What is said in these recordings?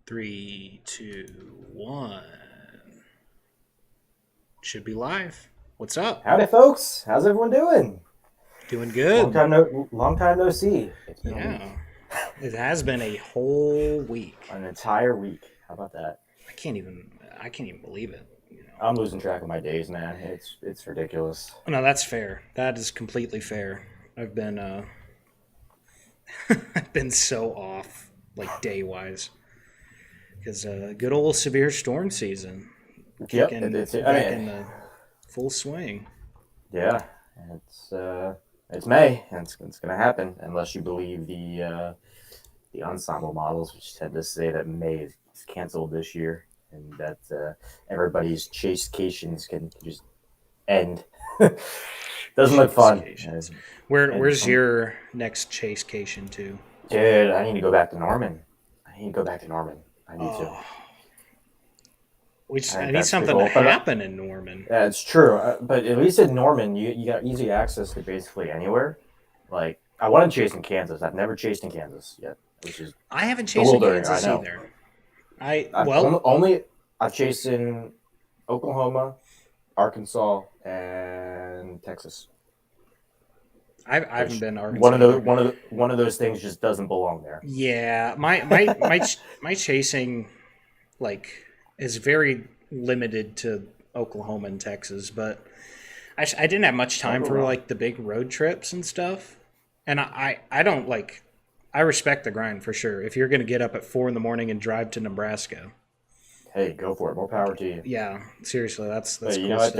Three, two, one. Should be live. What's up? Howdy, folks. How's everyone doing? Doing Long good. time no see. It's been a week, Yeah. It has been a whole week. an entire week. How about that? I can't even believe it. I'm losing track of my days, man. It's ridiculous. No, that's fair. That is completely fair. I've been I've been so off, like day wise. Because good old severe storm season. Yep, Kicking it's. back in the full swing. Yeah, it's it's May, and it's gonna happen unless you believe the ensemble models, which tend to say that May is canceled this year, and that everybody's chasecations can just end. Doesn't look fun. Chasecations. And Where's from your next chasecation to? Dude, I need to go back to Norman. I need to go back to Norman. I need to. Oh, I I think need that's the something to goal. But happen in Norman. yeah, it's true. But at least in Norman, you got easy access to basically anywhere. Like I want to chase in Kansas. I've never chased in Kansas yet, which is I haven't chased in bewildering. I Kansas know. either. I I've well, only I've chased in Oklahoma, Arkansas, and Texas. I haven't Which been to Arkansas either. one of those things just doesn't belong there. Yeah, my chasing like is very limited to Oklahoma and Texas, but I didn't have much Don't time go for wrong. like the big road trips and stuff. And I don't like I respect the grind for sure. If you're gonna get up at 4 in the morning and drive to Nebraska, Hey, go for it. More power to you. yeah, seriously, that's But you know cool what? stuff.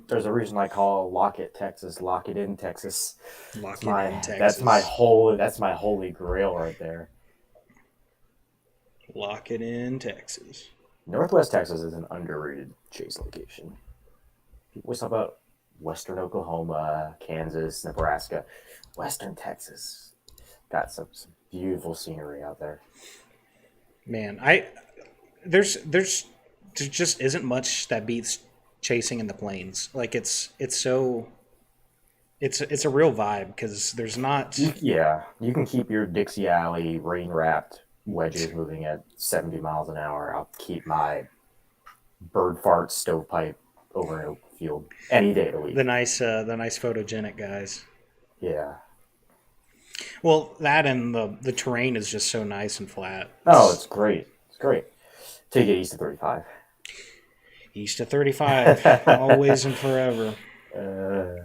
There's a reason I call Lock It Texas. Lock it in Texas. It's Lock it in my Texas. that's my holy grail right there. Lock it in Texas. Northwest Texas is an underrated chase location. People always talk about Western Oklahoma, Kansas, Nebraska. Western Texas got some beautiful scenery out there. Man, I there's there just isn't much that beats chasing in the plains. Like it's so it's a real vibe because there's not. Yeah, you can keep your Dixie Alley rain wrapped wedges moving at 70 miles an hour. I'll keep my bird fart stovepipe over in a field any day of the week. The nice photogenic guys. Yeah. Well, that and the terrain is just so nice and flat. Oh, it's great. It's great. Till you get east of 35. East of 35, always and forever. uh,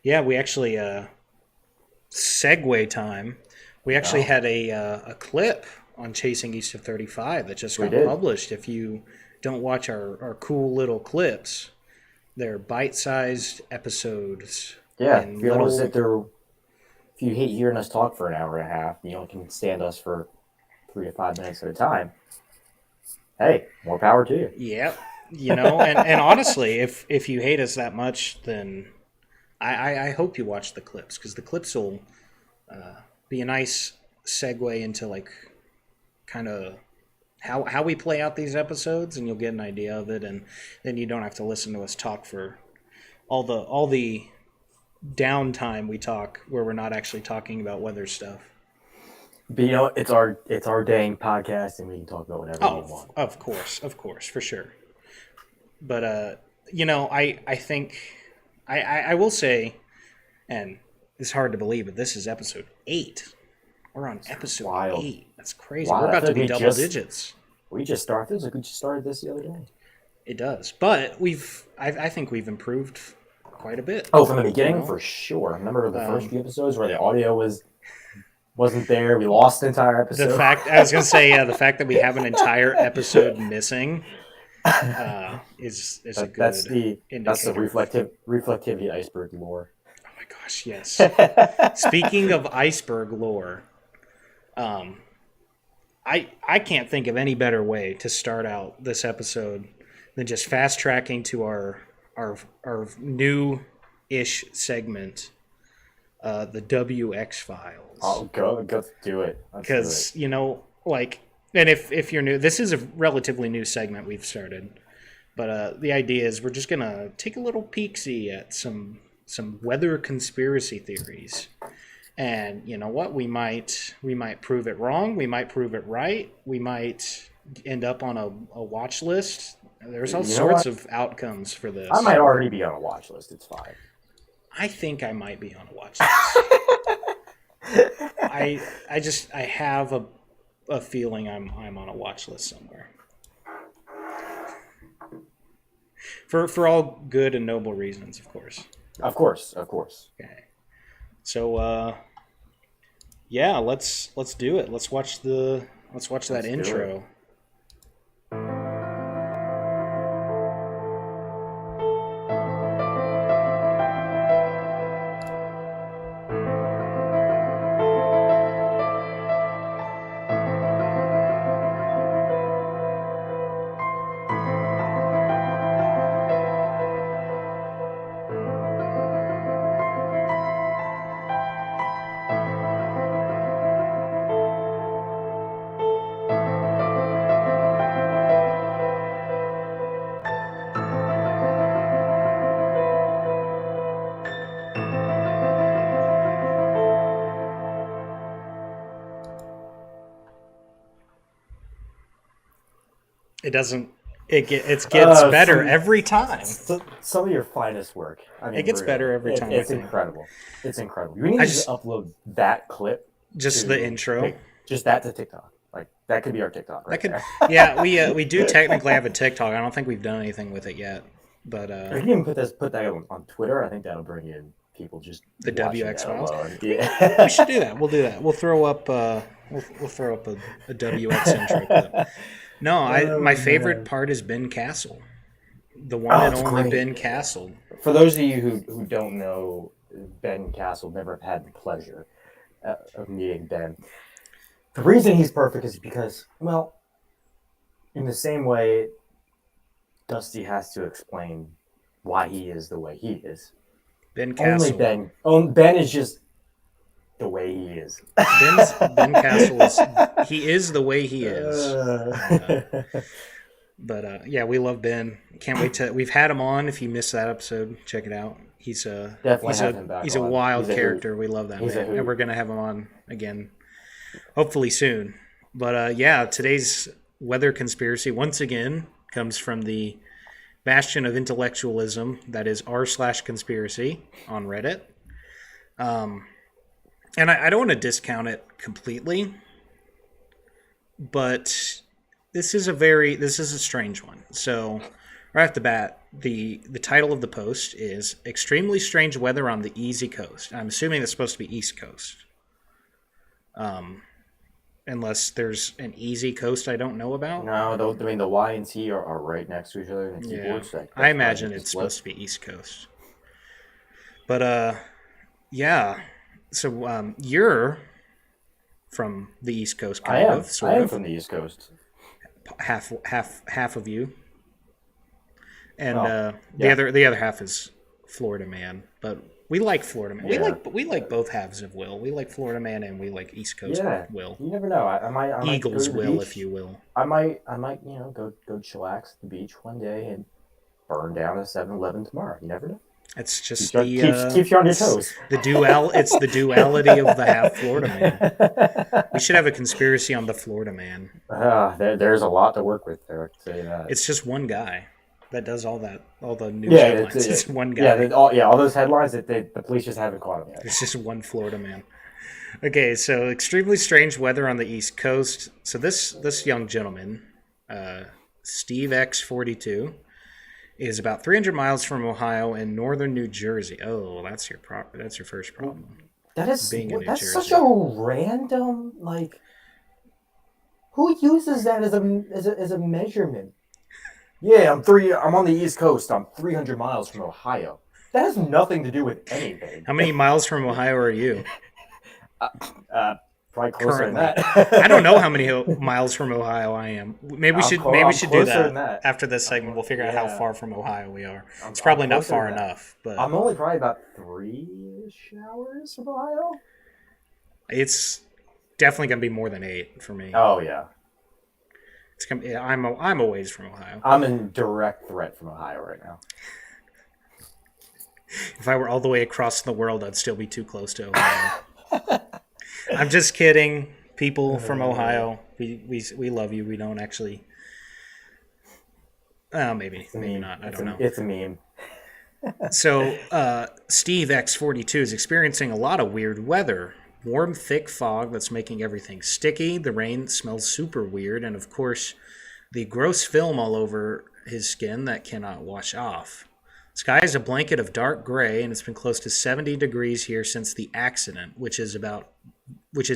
Yeah, we actually segue time. We actually no, had a clip on Chasing East of 35 that just we got did. published. If you don't watch our cool little clips, they're bite-sized episodes Yeah, if in you don't want to sit little. there, if you hate hearing us talk for an hour and a half, you know, can stand us for 3 to 5 minutes at a time. Hey, more power to you. Yep. And honestly, if you hate us that much, then I hope you watch the clips because the clips will be a nice segue into like kind of how we play out these episodes, and you'll get an idea of it, and then you don't have to listen to us talk for all the downtime we talk where we're not actually talking about weather stuff. But you know, it's our dang podcast, and we can talk about whatever we Oh, want. of course, for sure. But I think I will say, and it's hard to believe, but this is episode 8. We're on It's episode wild, 8. That's crazy. We're wild. I about feel to like be double digits. we just started. Feels like we just started this the other day. It does, but I think we've improved quite a bit. Oh, from the You beginning know, for sure. Remember the first um, few episodes where the audio wasn't there. We lost the entire the episode. fact I was gonna say, yeah, the fact that we have an entire episode missing is a That's good the indicator of. reflectivity iceberg lore. Oh my gosh, yes. Speaking of iceberg lore, um, I can't think of any better way to start out this episode than just fast tracking to our new ish segment, the WX Oh, files. go do it. Let's do it. Because like, and if you're new, this is a relatively new segment we've started. But the idea is we're just gonna take a little peek see at some weather conspiracy theories, And you know what? We might prove it wrong. We might prove it right. We might end up on a watch list. There's all You know sorts what? of outcomes for I this. might already be on a watch list. It's fine. I think I might be on a watch list. I have a feeling I'm on a watch list somewhere. For all good and noble reasons, of course. Of course, of course. Okay. So yeah, let's do it. Let's watch that Let's do it. intro. It doesn't. It gets better every time. Some of your finest work. I mean, It gets really, better every time, It's I think. incredible. It's incredible. We need I to just- upload that clip. Just to the intro. Just that to TikTok. Like that could be our TikTok. Right That could. there. Yeah, we do technically have a TikTok. I don't think we've done anything with it yet, but We can even put that on Twitter. I think that'll bring in people just The watching WX that Files? alone. we Yeah. should do that. We'll do that. We'll throw up. We'll throw up a WX intro clip. No, my favorite man. part is Ben Castle, the one and it's only great. Ben Castle. For those of you who don't know, Ben Castle never had the pleasure of meeting Ben. The reason he's perfect is because, well, in the same way, Dusty has to explain why he is the way he is. Ben Castle. Ben is just the way he is. Ben Castle is the way he is. But yeah, we love Ben. Can't wait to. We've had him on. If you missed that episode, check it out. He's a Definitely have him back he's a on. wild He's a character. We love that He's a man, hoot. and we're gonna have him on again, hopefully soon. But yeah, today's weather conspiracy once again comes from the bastion of intellectualism that is r/conspiracy on Reddit. And I don't want to discount it completely, but this is a strange one. So right off the bat, the title of the post is "Extremely Strange Weather on the Easy Coast." I'm assuming that's supposed to be East Coast, unless there's an easy coast I don't know about. No, I mean the Y and T are right next to each other in the Yeah, keyboard. So that's I imagine why it's it's split. supposed to be East Coast. But yeah. So you're from the East Coast, I kind am. of, sort I am of. from the East Coast. Half of you, and Oh, the yeah. other half is Florida man. But we like Florida man. Yeah. We like both halves of Will. We like Florida man and we like East Coast Yeah. Will. You never know. I might Eagles go to the will, beach. if you will. I might go chillax at the beach one day and burn down a 7-Eleven tomorrow. You never know. It's just Keeps you on your toes. It's the duality of the half Florida man. We should have a conspiracy on the Florida man. There's a lot to work with there. I can tell you that. It's just one guy that does all the news Yeah, headlines. It's one guy. Yeah, all those headlines that the police just haven't caught him yet. There's just one Florida man. Okay, so extremely strange weather on the East Coast. So this young gentleman, Steve X42, is about 300 miles from Ohio in northern New Jersey. Oh, that's your first problem. That is Being in New that's Jersey. such a random like. Who uses that as a measurement? Yeah, I'm on the East Coast. I'm 300 miles from Ohio. That has nothing to do with anything. How many miles from Ohio are you? Probably closer than Currently. that. I don't know how many miles from Ohio I am. Maybe we should do closer that, than that. after this segment. We'll figure out how Yeah. far from Ohio we are. It's I'm probably not closer far than that. enough, but I'm only probably about 3-ish hours from Ohio. it's definitely gonna be more than 8 for me. Oh yeah, It's gonna be, I'm a ways from Ohio. I'm in direct threat from Ohio right now. If I were all the way across the world, I'd still be too close to Ohio. I'm just kidding. People from Ohio, we love you. We don't actually. Maybe It's a maybe meme. not. I It's don't a know. it's a meme. So Steve X42 is experiencing a lot of weird weather. Warm, thick fog that's making everything sticky. The rain smells super weird, and of course, the gross film all over his skin that cannot wash off. Sky is a blanket of dark gray, and it's been close to 70 degrees here since the accident, which is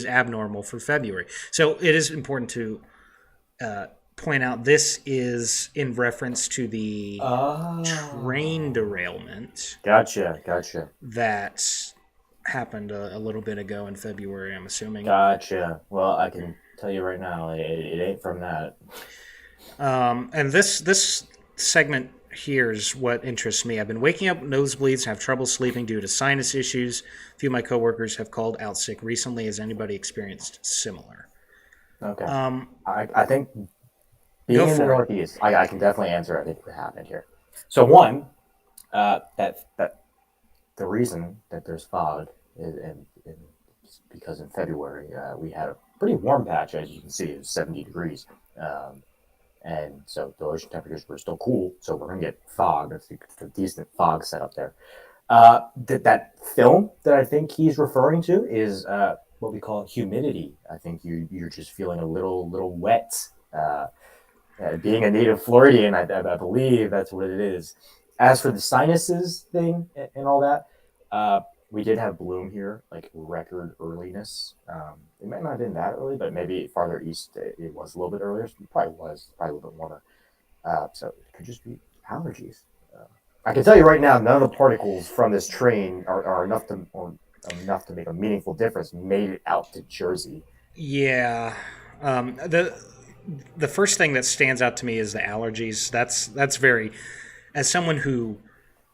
abnormal for February. So it is important to point out this is in reference to the train Oh, derailment gotcha. that happened a little bit ago in February, I'm assuming. Gotcha. Well, I can tell you right now, it ain't from that. And this segment here is what interests me. I've been waking up with nosebleeds, have trouble sleeping due to sinus issues. A few of my coworkers have called out sick recently. Has anybody experienced similar? Okay. Um, I think Go being in the for it. Northeast, I can definitely answer. I think what happened here. So one, that the reason that there's fog is because in February we had a pretty warm patch, as you can see, it was 70 degrees. Um, and so the ocean temperatures were still cool, so we're gonna get fog. It's a decent fog set up there. That film that I think he's referring to is what we call humidity. I think you're just feeling a little wet. Being a native Floridian, I believe that's what it is. As for the sinuses thing and all that, uh, we did have bloom here, like record earliness. It might not have been that early, but maybe farther east it was a little bit earlier. It probably was, probably a little bit warmer. So it could just be allergies. Uh, I can tell you right now, none of the particles from this train are enough to make a meaningful difference. Made it out to Jersey. Yeah. The first thing that stands out to me is the allergies. That's very, as someone who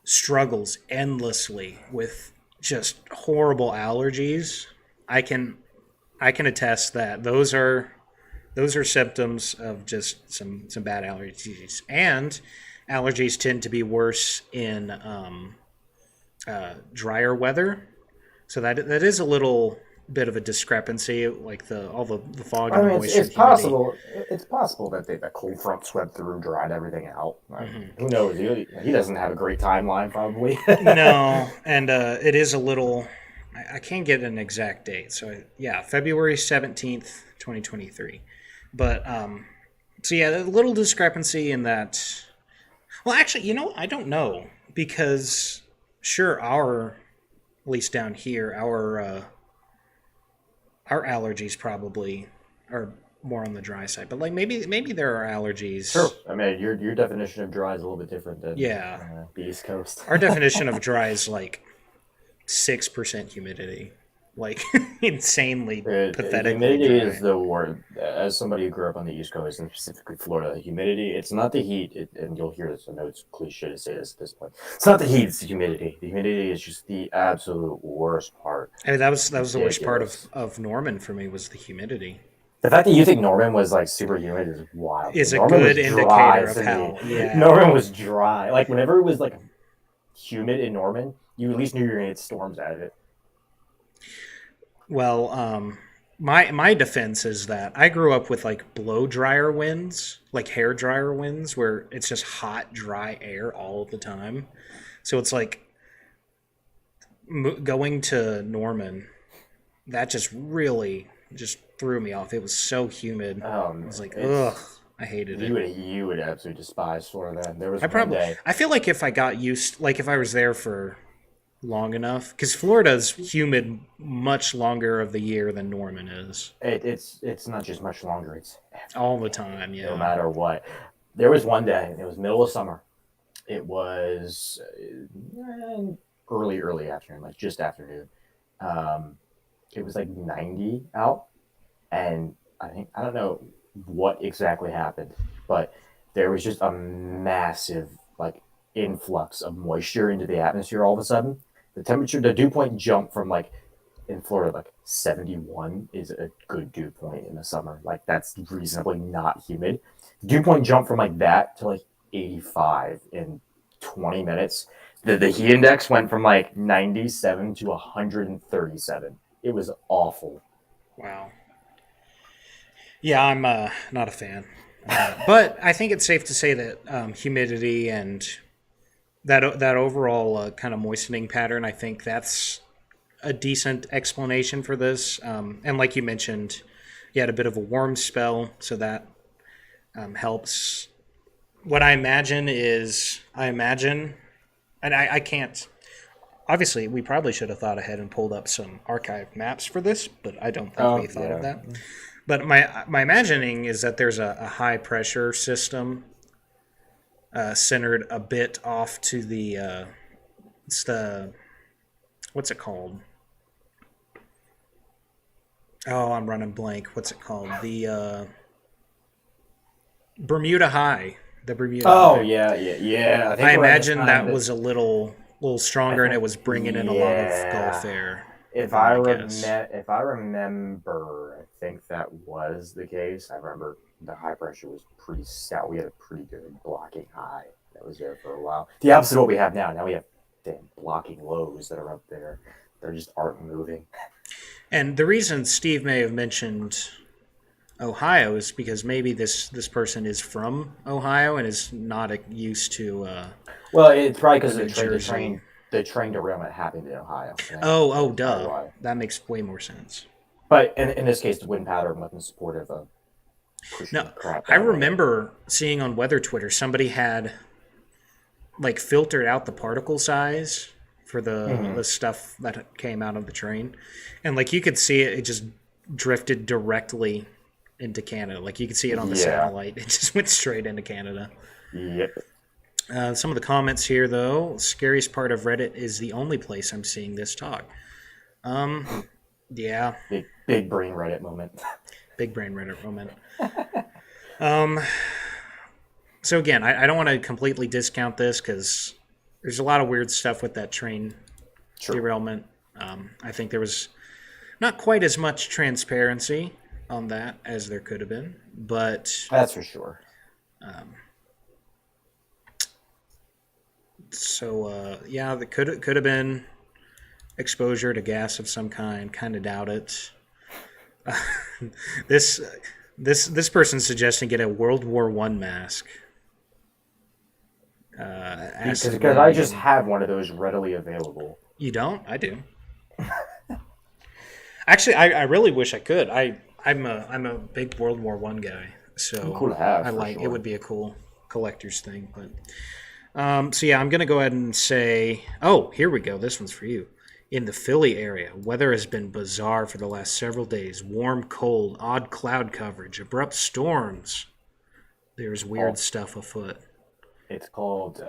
struggles endlessly with just horrible allergies, I can I can attest that those are symptoms of just some bad allergies, and allergies tend to be worse in drier weather. So that is a little bit of a discrepancy, like the all the fog I and the mean, moisture it's and humidity. possible. It's possible that that cold front swept through, dried everything out. Hmm. Who knows? He doesn't have a great timeline, probably. No, and it is a little. I can't get an exact date. So yeah, February 17th, 2023. But so yeah, a little discrepancy in that. Well, actually, I don't know because sure, at least down here, our allergies probably are more on the dry side. But like maybe there are allergies. True. I mean, your definition of dry is a little bit different than Yeah, the East Coast. our definition of dry is like 6% humidity, like insanely pathetically Humidity is dry. the word. As somebody who grew up on the East Coast and specifically Florida, humidity, it's not the heat, and you'll hear this. I know it's cliche to say this at this point. It's not the heat, it's the humidity. The humidity is just the absolute worst part. I mean, It's that was the worst part ridiculous. of Norman for me was the humidity. The fact that you think Norman was like super humid is wild. Is a Norman good was dry indicator of to me. how. Yeah. Norman was dry. Like whenever it was like humid in Norman, you at least knew you were gonna get storms out of it. Well, my defense is that I grew up with like blow dryer winds, like hair dryer winds, where it's just hot, dry air all the time. So it's like going to Norman. That just really just threw me off. It was so humid. I was like, ugh, It's I hated it. you would absolutely despise Florida. There was I one probably day. I feel like if I got used, like if I was there for long enough, because Florida's humid much longer of the year than Norman is. It's not just much longer. It's All the time, no yeah. matter what. There was one day. It was middle of summer. It was early afternoon, like just afternoon. Um, it was like 90 out, and I don't know what exactly happened, but there was just a massive like influx of moisture into the atmosphere all of a sudden. The dew point jumped from like in Florida, like 71 is a good dew point in the summer. Like that's reasonably not humid. The dew point jumped from like that to like 85 in 20 minutes. The heat index went from like 97 to 137. It was awful. Wow. Yeah, I'm not a fan. But I think it's safe to say that humidity and that overall kind of moistening pattern, I think that's a decent explanation for this. And like you mentioned, you had a bit of a warm spell, so that helps. What I imagine, and I can't. Obviously, we probably should have thought ahead and pulled up some archive maps for this, but I don't think we Oh thought of yeah. that. But my imagining is that there's a high pressure system centered a bit off to the it's the what's it called? Oh, I'm running blank. What's it called? The Bermuda High. The Bermuda Oh High. yeah, yeah, yeah. I I think around the imagine time that that was a little I stronger, and think it was bringing in a lot of Gulf yeah. air. Would If be I my guess. if I remember, I think that was the case. I remember the high pressure was pretty stout. We had a pretty good blocking high that was there for a while. The opposite of what we have now. Now we have damn blocking lows that are up there. They're just aren't moving. And the reason Steve may have mentioned Ohio is because maybe this person is from Ohio and is not used to Well, it's probably because New Jersey. the train derailment happened in Ohio. I think Oh, that's probably duh. why. That makes way more sense. But in this case, the wind pattern wasn't supportive of pushing No, the crap I that way. remember seeing on weather Twitter somebody had like filtered out the particle size for Mm-hmm. the stuff that came out of the train, and like you could see it just drifted directly into Canada. Like you could see it on the Yeah. satellite. It just went straight into Canada. Yep. Some of the comments here, though, scariest part of Reddit is the only place I'm seeing this talk. Yeah, Big brain Reddit moment. big brain Reddit moment. Um, so again, I don't want to completely discount this because there's a lot of weird stuff with that train True. derailment. I think there was not quite as much transparency on that as there could have been, but That's for sure. yeah, that could have been exposure to gas of some kind. Kind of doubt it. this this person's suggesting get a World War One mask. Acid Because I just rain. have one of those readily available. You don't? I do. Actually, I really wish I could. I'm a big World War One guy, Cool so to have I for like it. sure. Would be a cool collector's thing. But so yeah, I'm gonna go ahead and say, oh, here we go. This one's for you. In the Philly area, weather has been bizarre for the last several days. Warm, cold, odd cloud coverage, abrupt storms. There's weird Called stuff afoot. it's called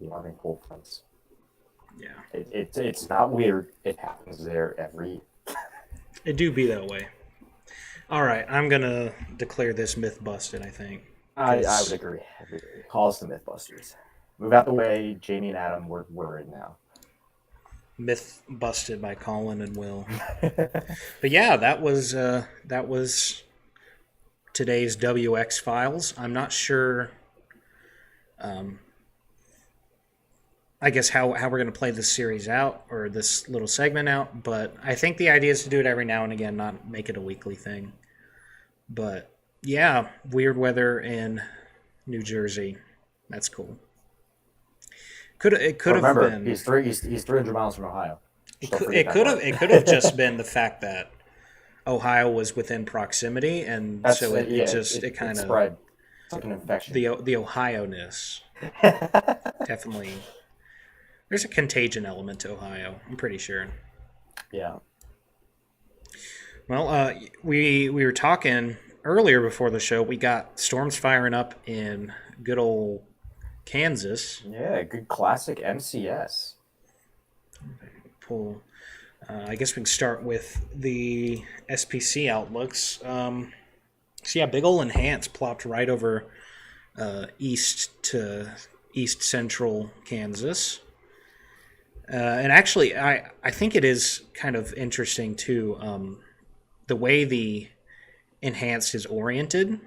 Loving Cold Fronts. Yeah, It's not weird. It happens there every. it do be that way. All right, I'm gonna declare this myth busted. I think I would because agree. I would agree. Call us the MythBusters. Move out the way, Jamie and Adam. We're in now. myth busted by Collin and Will. But yeah, that was today's WX files. I'm not sure. I guess how we're going to play this series out or this little segment out, but I think the idea is to do it every now and again, not make it a weekly thing. But yeah, weird weather in New Jersey. That's cool. Could But have remember, been he's 300 miles from Ohio. Just don't forget that part. it could have just been the fact that Ohio was within proximity, and That's so it yeah. just it It kind of spread. It's like an infection. the Ohio-ness definitely. There's a contagion element to Ohio. I'm pretty sure. Yeah. Well, we were talking earlier before the show. We got storms firing up in good old Kansas. Yeah. Good classic MCS. Pull. I guess we can start with the SPC outlooks. So yeah, big ol' enhance plopped right over east to east central Kansas. And actually, I think it is kind of interesting too, the way the enhanced is oriented.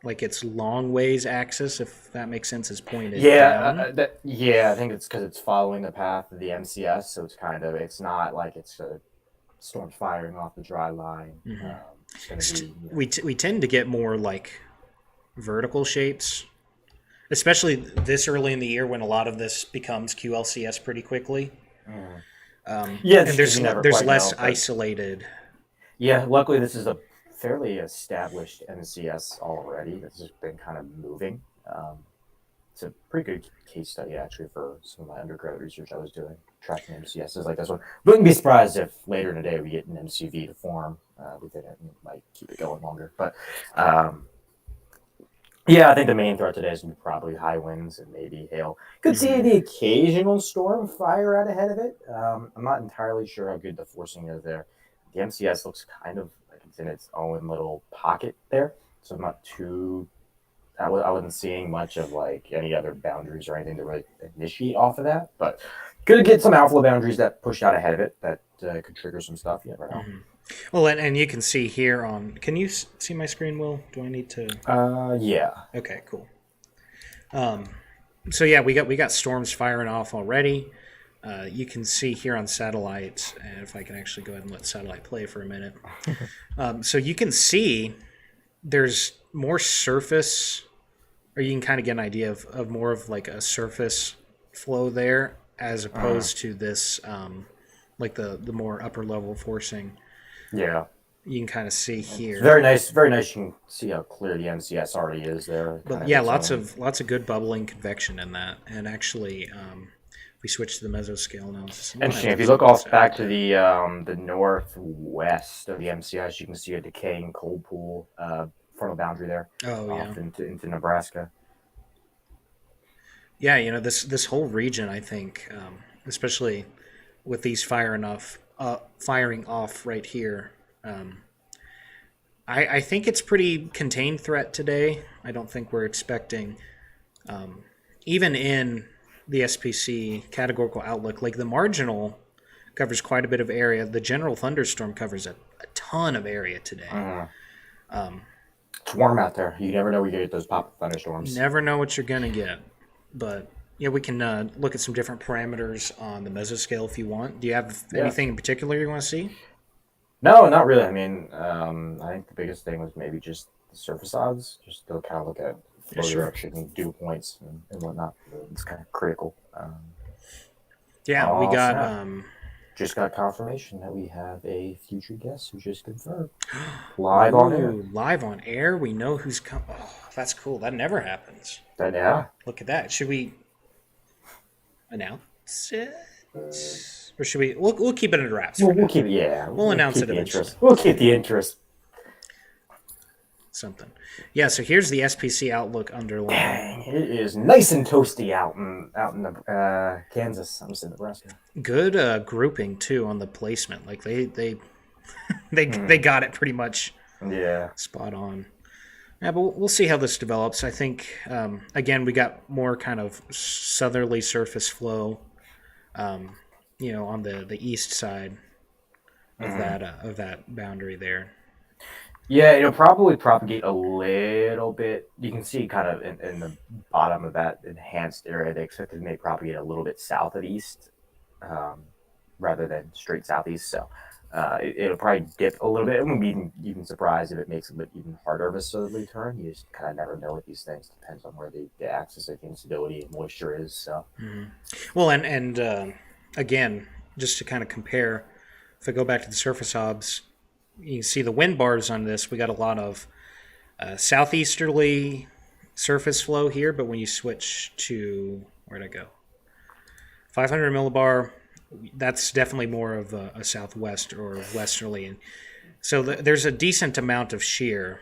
like its long ways axis, if that makes sense, is pointed Yeah, down. I think it's because it's following the path of the MCS, so it's not like it's a storm firing off the dry line. It's going to be, We tend to get more like vertical shapes, especially this early in the year when a lot of this becomes QLCS pretty quickly. yeah, And it's because you never there's quite less know. But isolated. yeah, luckily this is a fairly established MCS already. It's just been kind of moving. It's a pretty good case study actually for some of my undergrad research I was doing, tracking MCSs like this one. Wouldn't be surprised if later in the day we get an MCV to form within it and might keep it going longer. But yeah, I think the main threat today is going to be probably high winds and maybe hail. Could see the occasional storm fire out ahead of it. I'm not entirely sure how good the forcing is there. The MCS looks kind of like it's in its own little pocket there, so I'm not too. I wasn't seeing much of like any other boundaries or anything to really initiate off of that, but could get some outflow boundaries that push out ahead of it that could trigger some stuff. You never know. Well, and you can see here on. Can you see my screen, Will? Do I need to? Yeah. Okay, cool. So yeah, we got storms firing off already. You can see here on satellite, and if I can actually go ahead and let satellite play for a minute. So you can see there's more surface, or you can kind of get an idea of more of like a surface flow there as opposed to this, like the more upper level forcing. Yeah. You can kind of see here. Very nice, very nice. You can see how clear the MCS already is there. But yeah, lots of good bubbling convection in that, and actually, if we switch to the mesoscale analysis, interesting. If you look off back to the northwest of the MCS, you can see a decaying cold pool frontal boundary there. Oh yeah, into Nebraska. Yeah, you know this whole region, I think, especially with these firing off right here. I think it's pretty contained threat today. I don't think we're expecting, even in the SPC categorical outlook, like the marginal covers quite a bit of area. The general thunderstorm covers a ton of area today. It's warm out there. You never know where you get those pop thunderstorms. Never know what you're going to get. But yeah, we can look at some different parameters on the mesoscale if you want. Do you have anything in particular you want to see? No, not really. I mean, I think the biggest thing was maybe just the surface odds, just to kind of look at flow direction, dew points, and whatnot. It's kind of critical. We got... just got confirmation that we have a future guest who just confirmed. Live on air. Live on air. We know who's coming. Oh, that's cool. That never happens. Yeah. Look at that. Should we announce it? Or should we? We'll keep it under wraps. We'll keep it. Yeah. We'll announce it eventually. We'll keep the interest. Something. Yeah. So here's the SPC outlook underline. Dang, it is nice and toasty out in Kansas. I'm just in Nebraska. Good grouping too on the placement. Like they got it pretty much. Yeah. Spot on. Yeah, but we'll see how this develops. I think again we got more kind of southerly surface flow. On the east side of that boundary there. Yeah, it'll probably propagate a little bit. You can see kind of in the bottom of that enhanced area, they expect it may propagate a little bit south of east rather than straight southeast. So it'll probably dip a little bit. It won't be even surprised if it makes a bit even harder of a southerly turn. You just kind of never know with these things. Depends on where the axis of instability and moisture is. So, Well, and again, just to kind of compare, if I go back to the surface obs, you can see the wind bars on this. We got a lot of southeasterly surface flow here, but when you switch to, where'd I go? 500 millibar, that's definitely more of a southwest or westerly. And so there's a decent amount of shear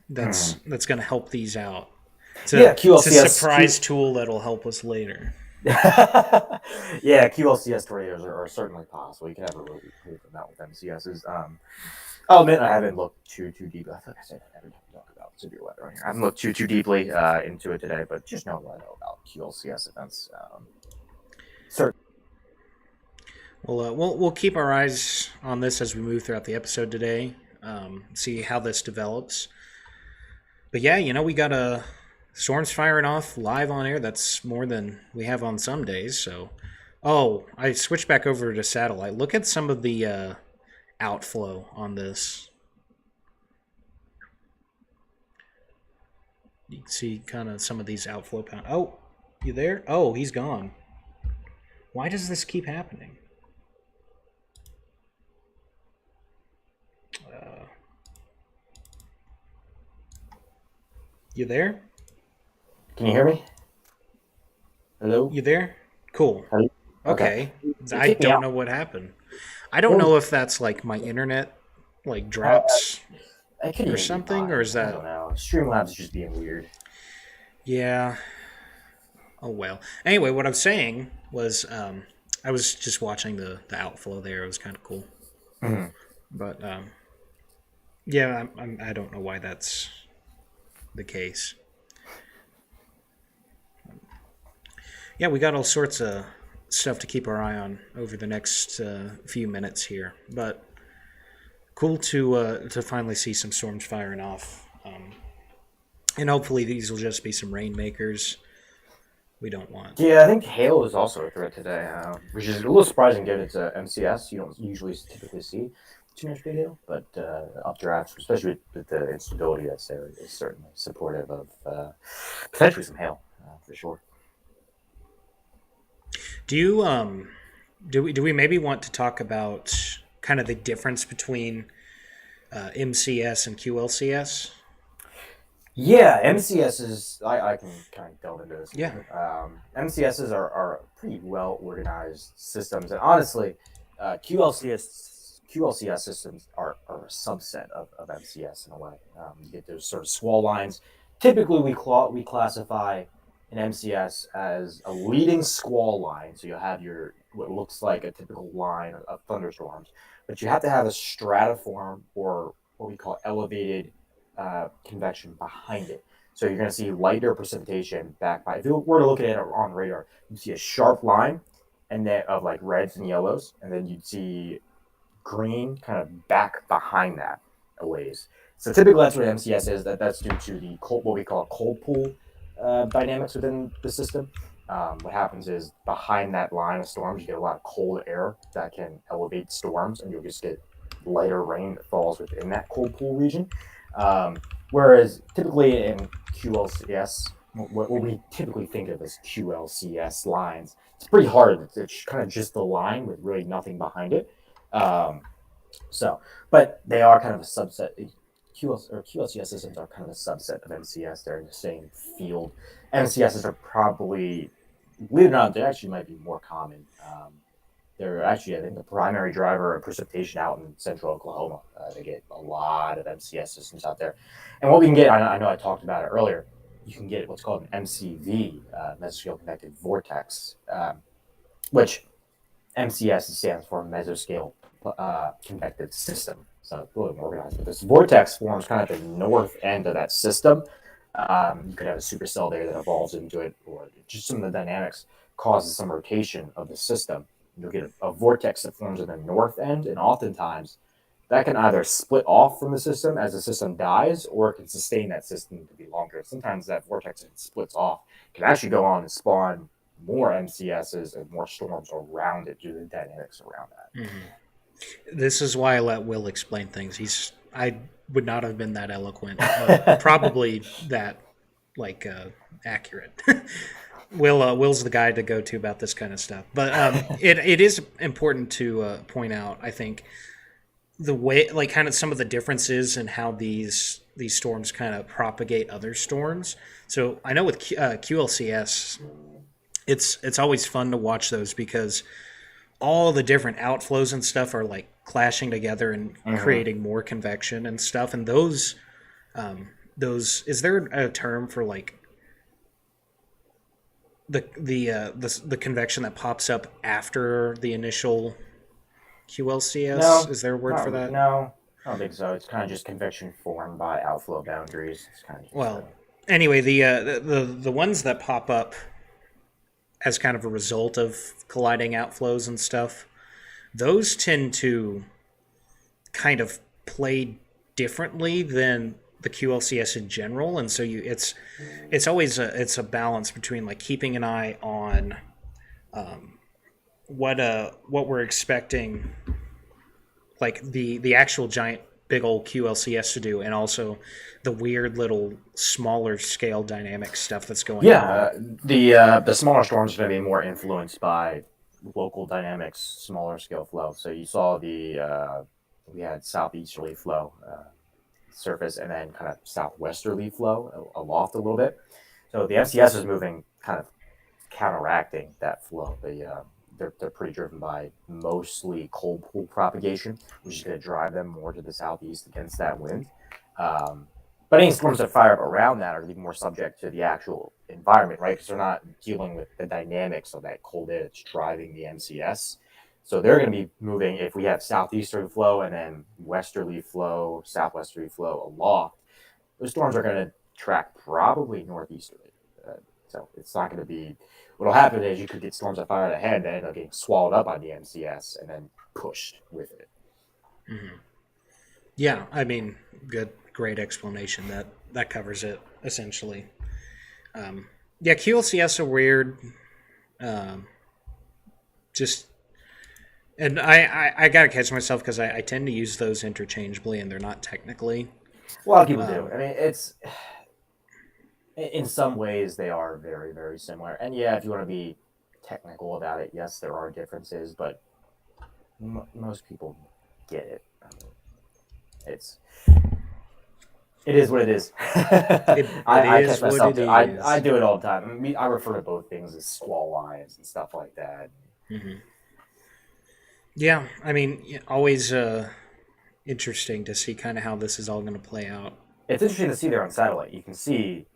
that's going to help these out. QLCS. It's a surprise tool that'll help us later. Yeah, QLCS tornadoes are certainly possible. You can never really prove them out with MCSs. I'll admit I haven't looked too deep. I thought I said I never talk about severe weather on here. I haven't looked too deeply into it today, but just know what I know about QLCS events. Well, we'll keep our eyes on this as we move throughout the episode today. See how this develops. But yeah, we got a storms firing off live on air. That's more than we have on some days. So, oh, I switched back over to satellite. Look at some of the outflow on this. You can see kind of some of these outflow pounds. Oh, you there? Oh, he's gone. Why does this keep happening? Uh, you there? Can you hear me? Hello? You there? Cool. Hello? Okay. Okay. It I kicked me don't out. know what happened. I don't Well, know if that's like my internet like uh, drops it could or even be something, or mine. is I that don't know. Streamlabs is just being weird. yeah. Oh well. Anyway, what I'm saying was I was just watching the outflow there. It was kind of cool. Mhm. But yeah, I don't know why that's the case. Yeah, we got all sorts of stuff to keep our eye on over the next few minutes here. But cool to finally see some storms firing off. And hopefully these will just be some rainmakers. We don't want. Yeah, I think hail is also a threat today, which is a little surprising given it's a MCS. You don't usually typically see too much big hail, but updrafts, especially with the instability that's there, is certainly supportive of potentially some hail for sure. Do you do we maybe want to talk about kind of the difference between MCS and QLCS? Yeah, MCSs, I can kind of delve into this a Yeah. little bit. MCSs are pretty well organized systems, and honestly, QLCS systems are a subset of MCS in a way. You get those sort of squall lines. Typically, we classify an MCS as a leading squall line, so you have your what looks like a typical line of thunderstorms, but you have to have a stratiform or what we call elevated convection behind it. So you're going to see lighter precipitation back by. If you were to look at it on radar, you'd see a sharp line, and then of like reds and yellows, and then you'd see green kind of back behind that a ways. So typically that's what MCS is. That's due to the cold, what we call cold pool dynamics within the system. What happens is behind that line of storms, you get a lot of cold air that can elevate storms, and you'll just get lighter rain that falls within that cold pool region. Um, Whereas typically in QLCS, what we typically think of as QLCS lines, it's pretty hard. It's kind of just the line with really nothing behind it. Um, but they are kind of a subset. QLCS systems are kind of a subset of MCS. They're in the same field. MCSs are probably, believe it or not, they actually might be more common. They're actually, I think, the primary driver of precipitation out in central Oklahoma. They get a lot of MCS systems out there. And what we can get, I know I talked about it earlier, you can get what's called an MCV, mesoscale convective vortex, which MCS stands for mesoscale convective system. So it's really organized. But this vortex forms kind of the north end of that system. You could have a supercell there that evolves into it, or just some of the dynamics causes some rotation of the system. You'll get a vortex that forms in the north end, and oftentimes that can either split off from the system as the system dies, or it can sustain that system to be longer. Sometimes that vortex that splits off can actually go on and spawn more MCSs and more storms around it due to the dynamics around that. Mm-hmm. This is why I let Will explain things. I would not have been that eloquent, probably that like accurate. Will's the guy to go to about this kind of stuff. But it is important to point out, I think, the way, like, kind of some of the differences in how these storms kind of propagate other storms. So I know with QLCS, it's always fun to watch those because all the different outflows and stuff are like clashing together and creating more convection and stuff. And those is there a term for like the convection that pops up after the initial QLCS? No, Is there a word for that? no, I don't think so. It's kind of just convection formed by outflow boundaries. It's kind of just Well, anyway, the ones that pop up as kind of a result of colliding outflows and stuff, those tend to kind of play differently than the QLCS in general, and so it's always it's a balance between like keeping an eye on what we're expecting, like the actual giant big old QLCS to do, and also the weird little smaller scale dynamic stuff that's going Yeah, on. the smaller storms are going to be more influenced by local dynamics, smaller scale flow. So you saw we had southeasterly flow surface, and then kind of southwesterly flow aloft a little bit. So the MCS is moving kind of counteracting that flow. They're pretty driven by mostly cold pool propagation, which is going to drive them more to the southeast against that wind. Um, but any storms that fire up around that are going to be more subject to the actual environment, right? Because they're not dealing with the dynamics of that cold air that's driving the MCS. So they're going to be moving, if we have southeasterly flow and then westerly flow, southwesterly flow aloft, those storms are going to track probably northeasterly. So it's not going to be. What'll happen is you could get storms that fire ahead that end up getting swallowed up by the MCS and then pushed with it. Mm-hmm. Yeah, I mean, great explanation. That covers it essentially. Yeah, QLCS are weird. Um, just and I gotta catch myself because I tend to use those interchangeably, and they're not technically. A lot of people do. Um, I mean, it's in some ways they are very very similar. And yeah, if you want to be technical about it, yes, there are differences, but most people get it. I mean, it's it is what it is. I is catch what myself it do. is. I do it all the time. I mean, I refer to both things as squall lines and stuff like that. Mm-hmm. Yeah, I mean, always interesting to see kind of how this is all going to play out. It's interesting to see there on satellite. You can see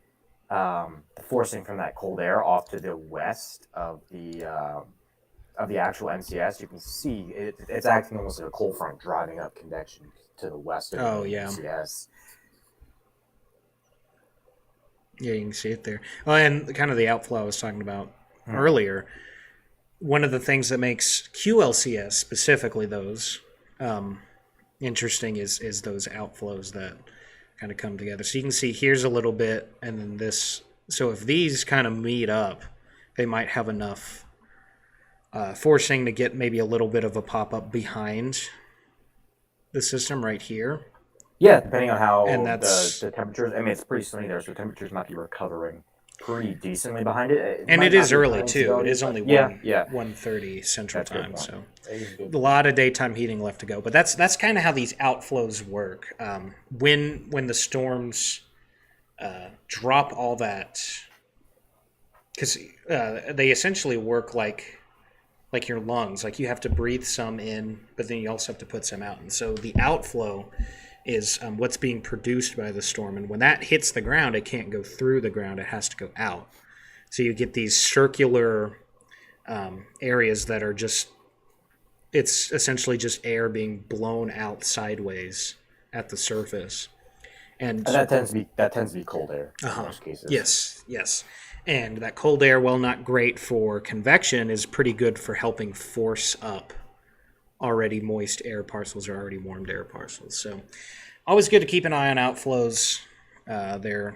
the forcing from that cold air off to the west of the actual MCS. You can see it's acting almost like a cold front driving up convection to the west of Oh the yeah, MCS. yeah, you can see it there. Well, and kind of the outflow I was talking about Hmm. earlier. One of the things that makes QLCS specifically those um, interesting is those outflows that kind of come together. So you can see here's a little bit, and then this. So if these kind of meet up, they might have enough forcing to get maybe a little bit of a pop up behind the system right here, Yeah, depending on and how that's the temperatures. I mean, it's pretty sunny there, so temperatures might be recovering pretty decently behind it. It and might it not is be a early ton of too. It instability, is but only yeah, yeah, 1:30 Central that's a good Time, point. so That is a good a point. lot of daytime heating left to go. But that's kind of how these outflows work. When the storms drop all that, because they essentially work like your lungs. Like you have to breathe some in, but then you also have to put some out. And so the outflow is what's being produced by the storm. And when that hits the ground, it can't go through the ground; it has to go out. So you get these circular areas that are just it's essentially just air being blown out sideways at the surface. And And that tends to be cold air in uh-huh. most cases. Yes. And that cold air, while not great for convection, is pretty good for helping force up already moist air parcels or already warmed air parcels. So always good to keep an eye on outflows. They're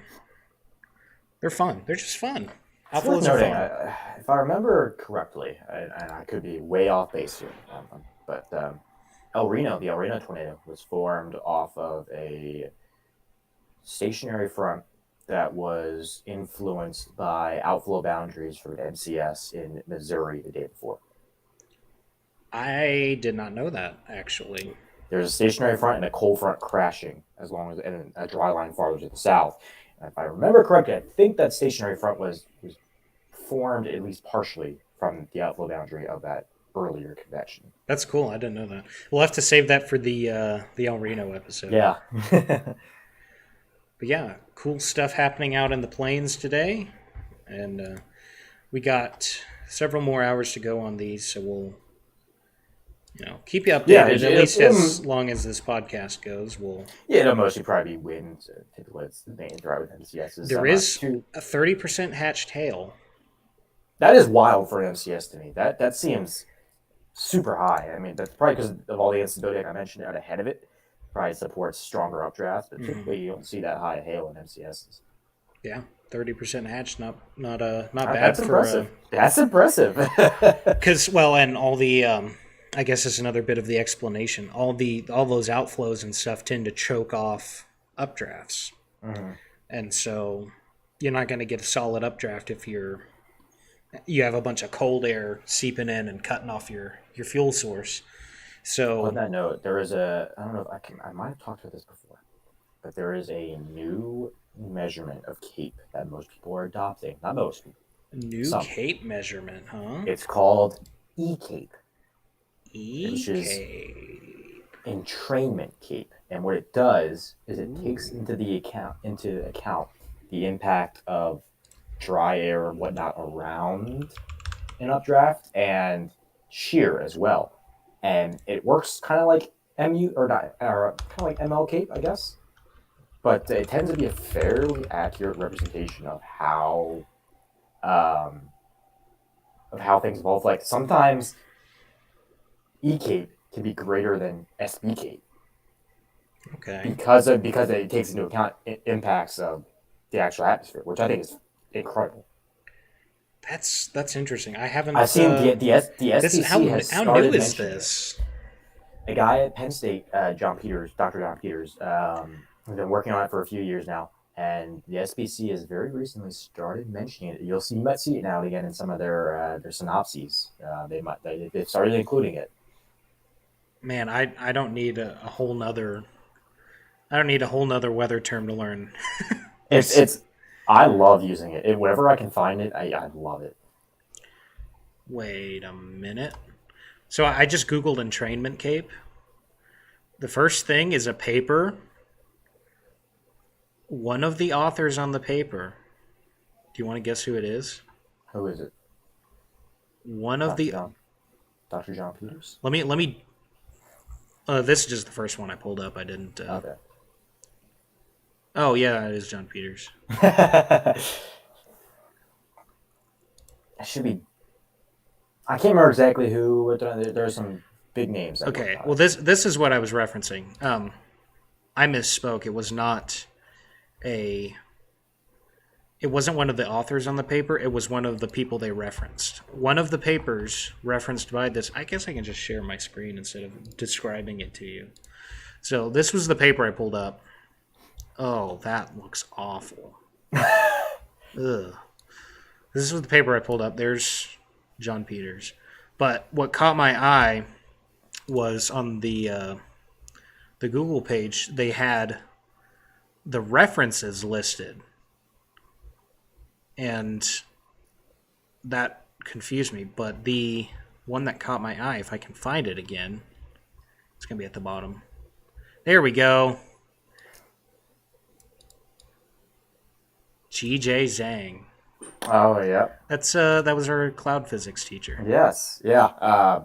fun. They're just fun. It's worth Outflows are noting, fun. if I remember correctly, and I could be way off base here, but the El Reno tornado, was formed off of a stationary front that was influenced by outflow boundaries from MCS in Missouri the day before. I did not know that actually. There's a stationary front and a cold front crashing, as long as and a dry line farther to the south. And if I remember correctly, I think that stationary front was formed at least partially from the outflow boundary of that earlier convection. That's cool. I didn't know that. We'll have to save that for the El Reno episode. Yeah. But yeah, cool stuff happening out in the plains today, and we got several more hours to go on these, so we'll keep you Yeah, updated at least as long as this podcast goes. We'll yeah, it'll mostly probably be wind. Typically, it's the main drive with MCSs. there is a 30% hatched hail. That is wild for an MCS to me. That seems super high. I mean, that's probably because of all the instability, like I mentioned, out ahead of it. probably supports stronger updrafts, but Mhm. typically you don't see that high hail in MCSs. Yeah, 30% hatch, not bad That's for impressive. That's impressive. because well, and all the I guess is another bit of the explanation. All those outflows and stuff tend to choke off updrafts, Mhm. and so you're not going to get a solid updraft if you have a bunch of cold air seeping in and cutting off your fuel source. On So that note, there is I don't know if I might have talked about this before, but there is a new measurement of cape that most people are adopting. Not most, new some. cape measurement, huh? It's called E-cape, which is EK. entrainment cape. And what it does is it takes Ooh. into account the impact of dry air and whatnot around an updraft and shear as well. And it works kind of like MU or not, or kind of like ML cape, I guess. But it tends to be a fairly accurate representation um, of how things evolve. Like sometimes E cape can be greater than SB cape Okay. because it takes into account impacts of the actual atmosphere, which I think is incredible. That's interesting. I I've haven't seen the this SPC has how new started is mentioning it. this? A guy at Penn State, Dr. John Peters, has been working on it for a few years now, and the SPC has very recently started mentioning it. You might see it now and again in some of their synopses. They've started including it. Man, I don't need a whole nother I don't need a whole nother weather term to learn. It's There's it's I love using it. Wherever I can find it, I love it. wait a minute. So I just googled entrainment cape. The first thing is a paper. One of the authors on the paper. Do you want to guess who it is? Who is it? One of Dr. the John Dr. John Peters. let me this is just the first one I pulled up. I didn't Okay. Oh yeah, it is John Peters. It should be. I can't remember exactly who. But there are some big names that worked Okay. on Well, it. this is what I was referencing. I misspoke. A it wasn't one of the authors on the paper. It was one of the people they referenced. One of the papers referenced by this. I guess I can just share my screen instead of describing it to you. So this was the paper I pulled up. Oh, that looks awful. Ugh. This was the paper I pulled up. There's John Peters. But what caught my eye was on the Google page. They had the references listed, and that confused me. But the one that caught my eye, if I can find it again, it's gonna be at the bottom. There we go. G.J. Zhang. Oh yeah. That was our cloud physics teacher. Yes. Yeah.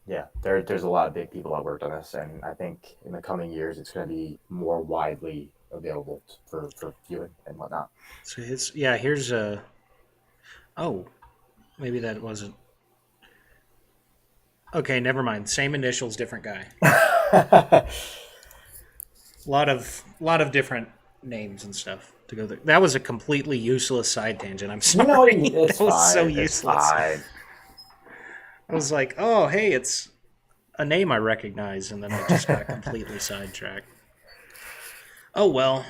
Yeah. There's a lot of big people that worked on this, and I think in the coming years it's going to be more widely available for viewing and whatnot. So here's a. Oh, maybe that wasn't. Okay, never mind. Same initials, different guy. Lot of different names and stuff to go there. That was a completely useless side tangent. I'm You know, sorry. it's That was so fine. It's useless. fine. I was like, oh, hey, it's a name I recognize, and then I just got completely sidetracked. Oh well.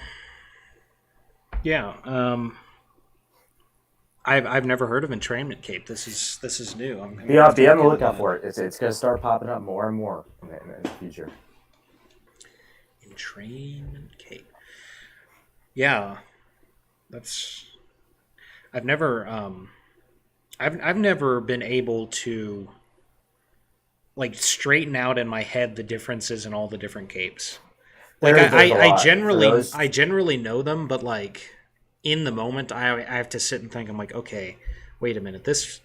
Yeah. I've never heard of entrainment cape. This is new. I'm gonna have to Be on look the into lookout that. for it. It's going to start popping up more and more in the future. Entrainment cape. Yeah, that's. I've never I've never been able to like straighten out in my head the differences in all the different capes. Like There's a lot for those. I generally know them, but like in the moment I have to sit and think. I'm like, okay, wait a minute, this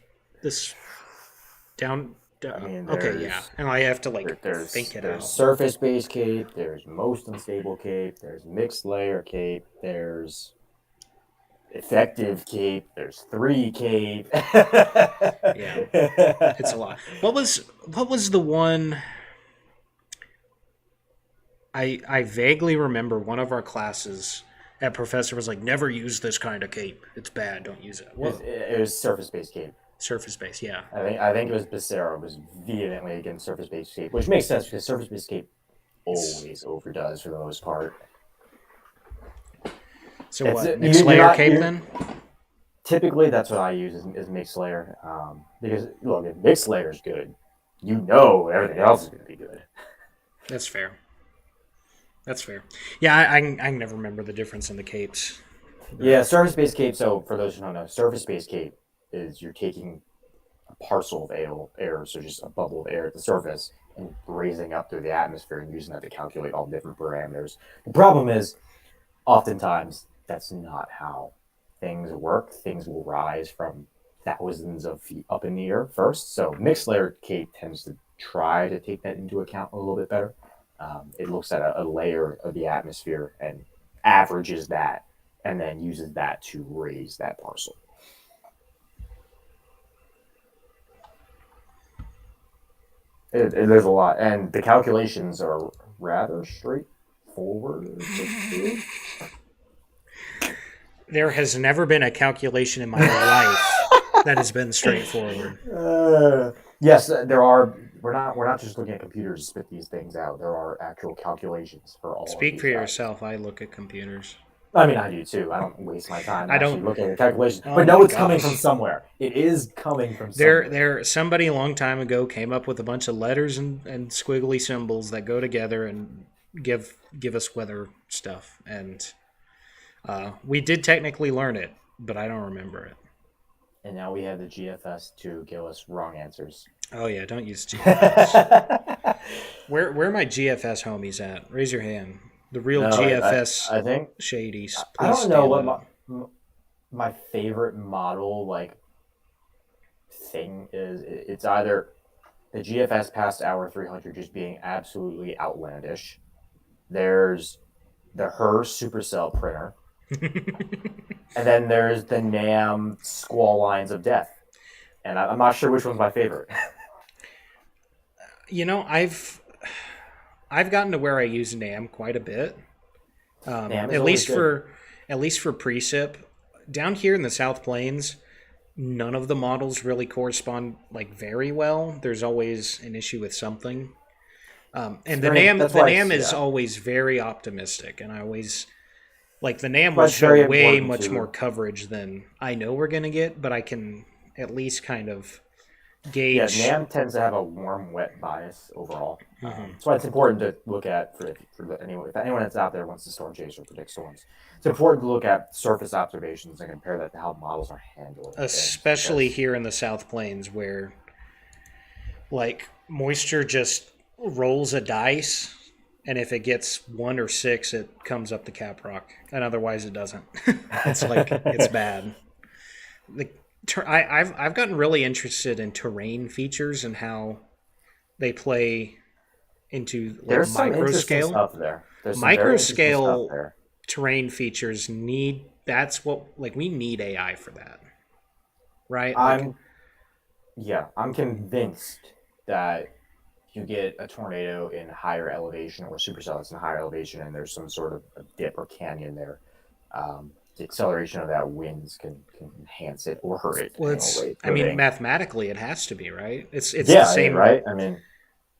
down, I mean, okay, yeah, and I have to like think it there's out. surface based cape, there's most unstable cape, there's mixed layer cape, there's effective cape, there's 3 cape. Yeah, it's a lot. What was the one? I vaguely remember one of our classes. That professor was like, "Never use this kind of cape. It's bad. Don't use it." What It was surface-based cape. surface base? Yeah. I think it was Becerra was vehemently against surface-based cape, which makes sense because surface-based cape It's, always overdoes for the most part. so It's what? you, Mixed you're layer not cape you're, then? typically that's what I use is mixed layer because look, if mixed layer is good, you know everything else is going to be good. That's fair. That's fair. Yeah, I never remember the difference in the capes. Yeah, surface-based cape. So for those who don't know, surface-based cape is you're taking a parcel of air, so just a bubble of air at the surface, and raising up through the atmosphere and using that to calculate all different parameters. The problem is, oftentimes, that's not how things work. Things will rise from thousands of feet up in the air first. So mixed layer cape tends to try to take that into account a little bit better. It looks at a layer of the atmosphere and averages that, and then uses that to raise that parcel. There's a lot, and the calculations are rather straightforward to do. There has never been a calculation in my life that has been straightforward. Yes, there are. We're not just looking at computers to spit these things out. There are actual calculations for all of Speak these for values. yourself. I look at computers. I mean, I do too. I don't waste my time I actually don't. looking at calculations, Oh but my no, it's coming from gosh. somewhere. It is coming from There, somewhere. there. Somebody a long time ago came up with a bunch of letters and squiggly symbols that go together and give us weather stuff. And we did technically learn it, but I don't remember it. And now we have the GFS to give us wrong answers. Oh yeah, don't use GFS. Where are my GFS homies at? Raise your hand. The real No, GFS I think shadies, I please don't know stand what up. my favorite model like thing is. It's either the GFS past hour 300 just being absolutely outlandish. There's the Her Supercell printer, and then there's the Nam Squall Lines of Death. And I'm not sure which one's my favorite. You know, I've gotten to where I use NAM quite a bit. Nam is At always least good. for precip. Down here in the South Plains, none of the models really correspond like very well. There's always an issue with something. And That's the why NAM it's is yeah. always very optimistic, and I always like the NAM will But it's show very way important much more to coverage than I know we're gonna get, but I can at least kind of yeah. gauge. Nam tends to have a warm, wet bias overall. Mhm. That's why it's important to look at anyone if anyone that's out there wants to storm chase or predict storms. It's important to look at surface observations and compare that to how models are handling things Especially because here in the South Plains where like moisture just rolls a dice, and if it gets 1 or 6 it comes up the cap rock, and otherwise it doesn't. It's like it's bad. the I've gotten really interested in terrain features and how they play into like there's some micro interesting scale. stuff there. There's some Micro very interesting stuff scale there. terrain features need that's what like we need AI for that, right? Like I'm I'm convinced that you get a tornado in higher elevation or supercells in higher elevation, and there's some sort of a dip or canyon there. The acceleration of that winds can enhance it or hurt it, well, depending on it's the way it's I mean moving. mathematically it has to be right. It's the Yeah, I mean, same right? I mean,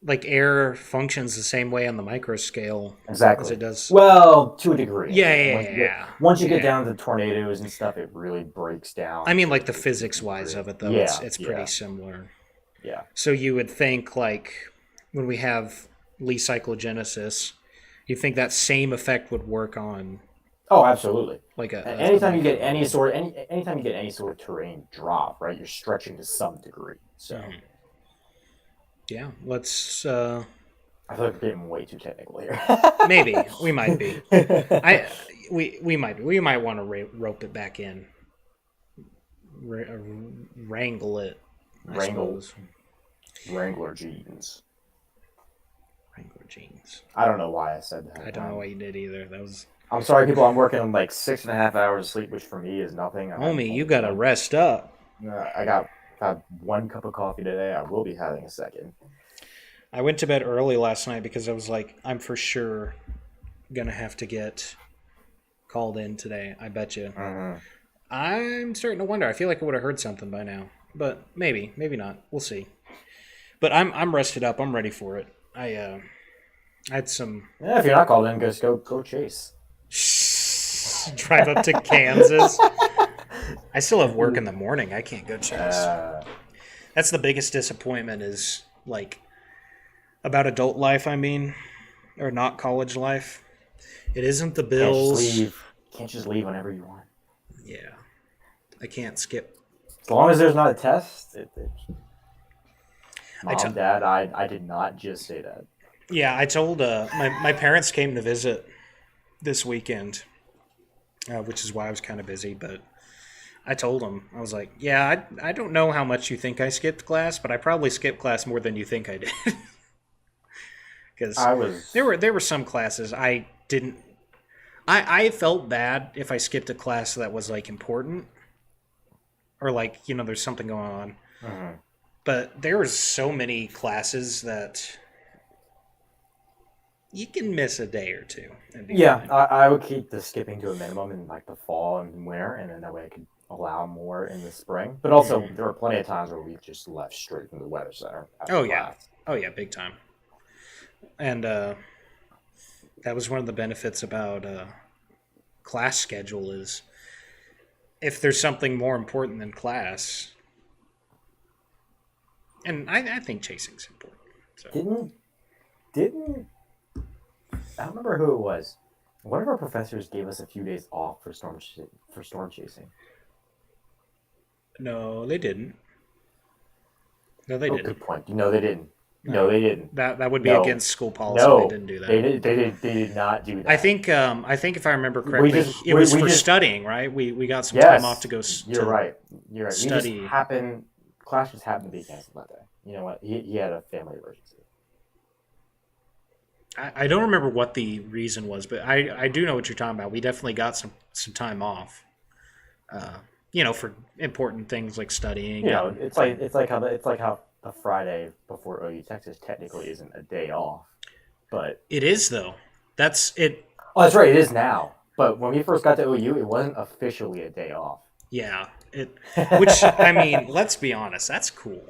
like air functions the same way on the micro scale as it exactly. does. Well, to a degree. I Yeah, mean, yeah, once yeah, you get yeah. once you get Yeah. down to tornadoes and stuff, it really breaks I down mean, to like the a physics decent wise degree. of it, though, Yeah, it's pretty yeah, similar. yeah. So you would think like when we have Lee cyclogenesis, you think that same effect would work on Oh, absolutely. like a Anytime you get micro model. anytime you get any sort of terrain drop, right, you're stretching to some degree. So Hmm. Yeah, let's I feel like we're getting way too technical here. maybe we might be. I we might be. We might want to rope it back in, wrangle it, I Wrangle suppose. Wrangler jeans. Wrangler jeans. I don't know why I said that. I don't know why you did either. That was I'm sorry, people. I'm working on like 6.5 hours of sleep, which for me is nothing. I'm homie. You only gotta one. rest up. I got had one cup of coffee today. I will be having a second. I went to bed early last night because I was like, I'm for sure gonna have to get called in today. I bet you. Mhm. I'm starting to wonder. I feel like I would have heard something by now, but maybe not. We'll see. But I'm rested up. I'm ready for it. I had some Yeah, if you're not called in, just go chase. drive up to Kansas. I still have work in the morning. I can't go chase. Uh, That's the biggest disappointment is like about adult life, I mean, or not college life. It isn't the can't just bills. leave. Can't just leave whenever you want. Yeah. I can't skip. As long as there's not a test. I t- Mom, Dad, I did not just say that. yeah, I told my parents came to visit this weekend, which is why I was kind of busy, but I told them, I was like, yeah, I don't know how much you think I skipped class, but I probably skipped class more than you think I did. Because I was. there were some classes I didn't. I felt bad if I skipped a class that was like important or like there's something going on. Mhm. But there were so many classes that you can miss a day or two and be Yeah, fine. I would keep the skipping to a minimum in like the fall and winter, and then that way I could allow more in the spring. But also, there were plenty of times where we just left straight from the weather center after Oh yeah, class. oh yeah, big time. And that was one of the benefits about class schedule is if there's something more important than class, and I think chasing's important. So Didn't I don't remember who it was. One of our professors gave us a few days off for storm chasing. no, they didn't. No, they Oh, didn't. good point. They didn't. No, No, they didn't. that would be No, against school policy. They no, didn't do that. they did not do that. I think if I remember correctly, just it was we for just studying, right? We got some time off yes, to go you're to right. You're right. We just study. class just happened to be canceled that day. You know what? He had a family emergency. I don't remember what the reason was, but I do know what you're talking about. We definitely got some time off, for important things like studying. It's like how the Friday before OU Texas technically isn't a day off, but It is though. That's it. oh, that's right, it is now. But when we first got to OU, it wasn't officially a day off. Yeah. Which I mean, let's be honest, that's cool.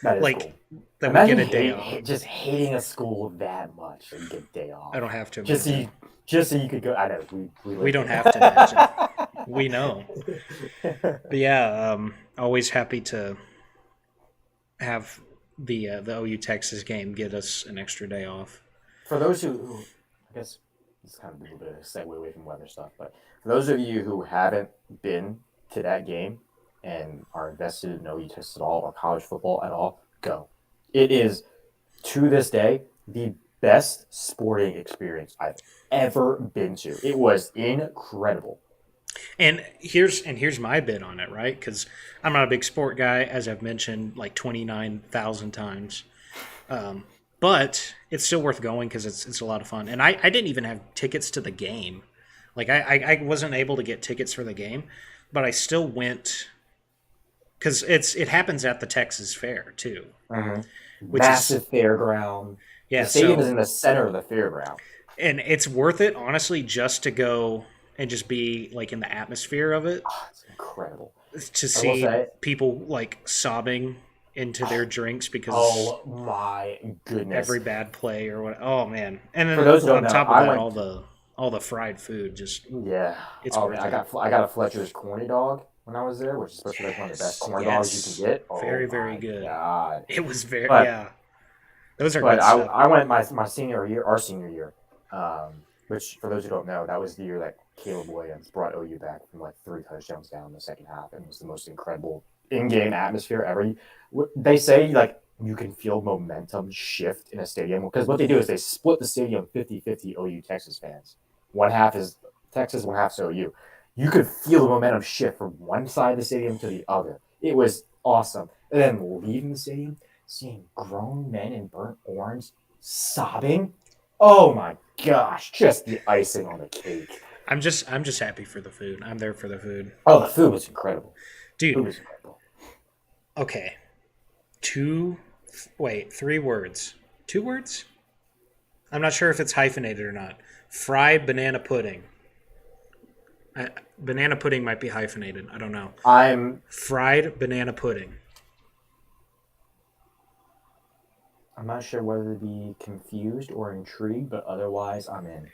That is Like cool. that we Imagine get a day off. just hating a school that much that you get a day off. I don't have to Just so imagine. just so you could go. I know We don't have to imagine. We know. But yeah, always happy to have the OU Texas game get us an extra day off. For those who I guess this is kind of a little bit of a segue away from weather stuff, but for those of you who haven't been to that game and are invested in OU Texas at all or college football at all, go. It is to this day the best sporting experience I've ever been to. It was incredible. And here's my bit on it, right? Because I'm not a big sport guy, as I've mentioned like 29,000 times. But it's still worth going because it's a lot of fun. And I didn't even have tickets to the game. Like I wasn't able to get tickets for the game, but I still went because it happens at the Texas Fair too, Mm-hmm. which Massive is fairground. yeah. The stadium is So in the center of the fairground. and it's worth it honestly just to go and just be like in the atmosphere of it Oh, it's incredible. to I will see say, people like sobbing into their drinks because oh my goodness. every bad play or what. Oh man! And then For those who don't on know, top of I that, went. all the fried food just Yeah. it's Oh worth man, it. I got a Fletcher's corny dog when I was there, which is supposed to be like one of the best corn dogs Yes. you can get. Oh Very, my very good. god. It was very But yeah. Those are but good stuff. I went my senior year, our senior year, which for those who don't know, that was the year that Caleb Williams brought OU back from like 3 touchdowns down in the second half, and it was the most incredible in-game atmosphere ever. They say like you can feel momentum shift in a stadium because what they do is they split the stadium 50-50 OU Texas fans. One half is Texas, one half is OU. You could feel the momentum shift from one side of the stadium to the other. It was awesome. And then leaving the stadium, seeing grown men in burnt orange sobbing. Oh my gosh, just the icing on the cake. I'm just happy for the food. I'm there for the food. Oh, the food was incredible. Food Dude, was incredible. okay. 3 words. 2 words? I'm not sure if it's hyphenated or not. Fried banana pudding. Banana pudding might be hyphenated. I don't know. I'm Fried banana pudding. not sure whether to be confused or intrigued, but otherwise I'm in.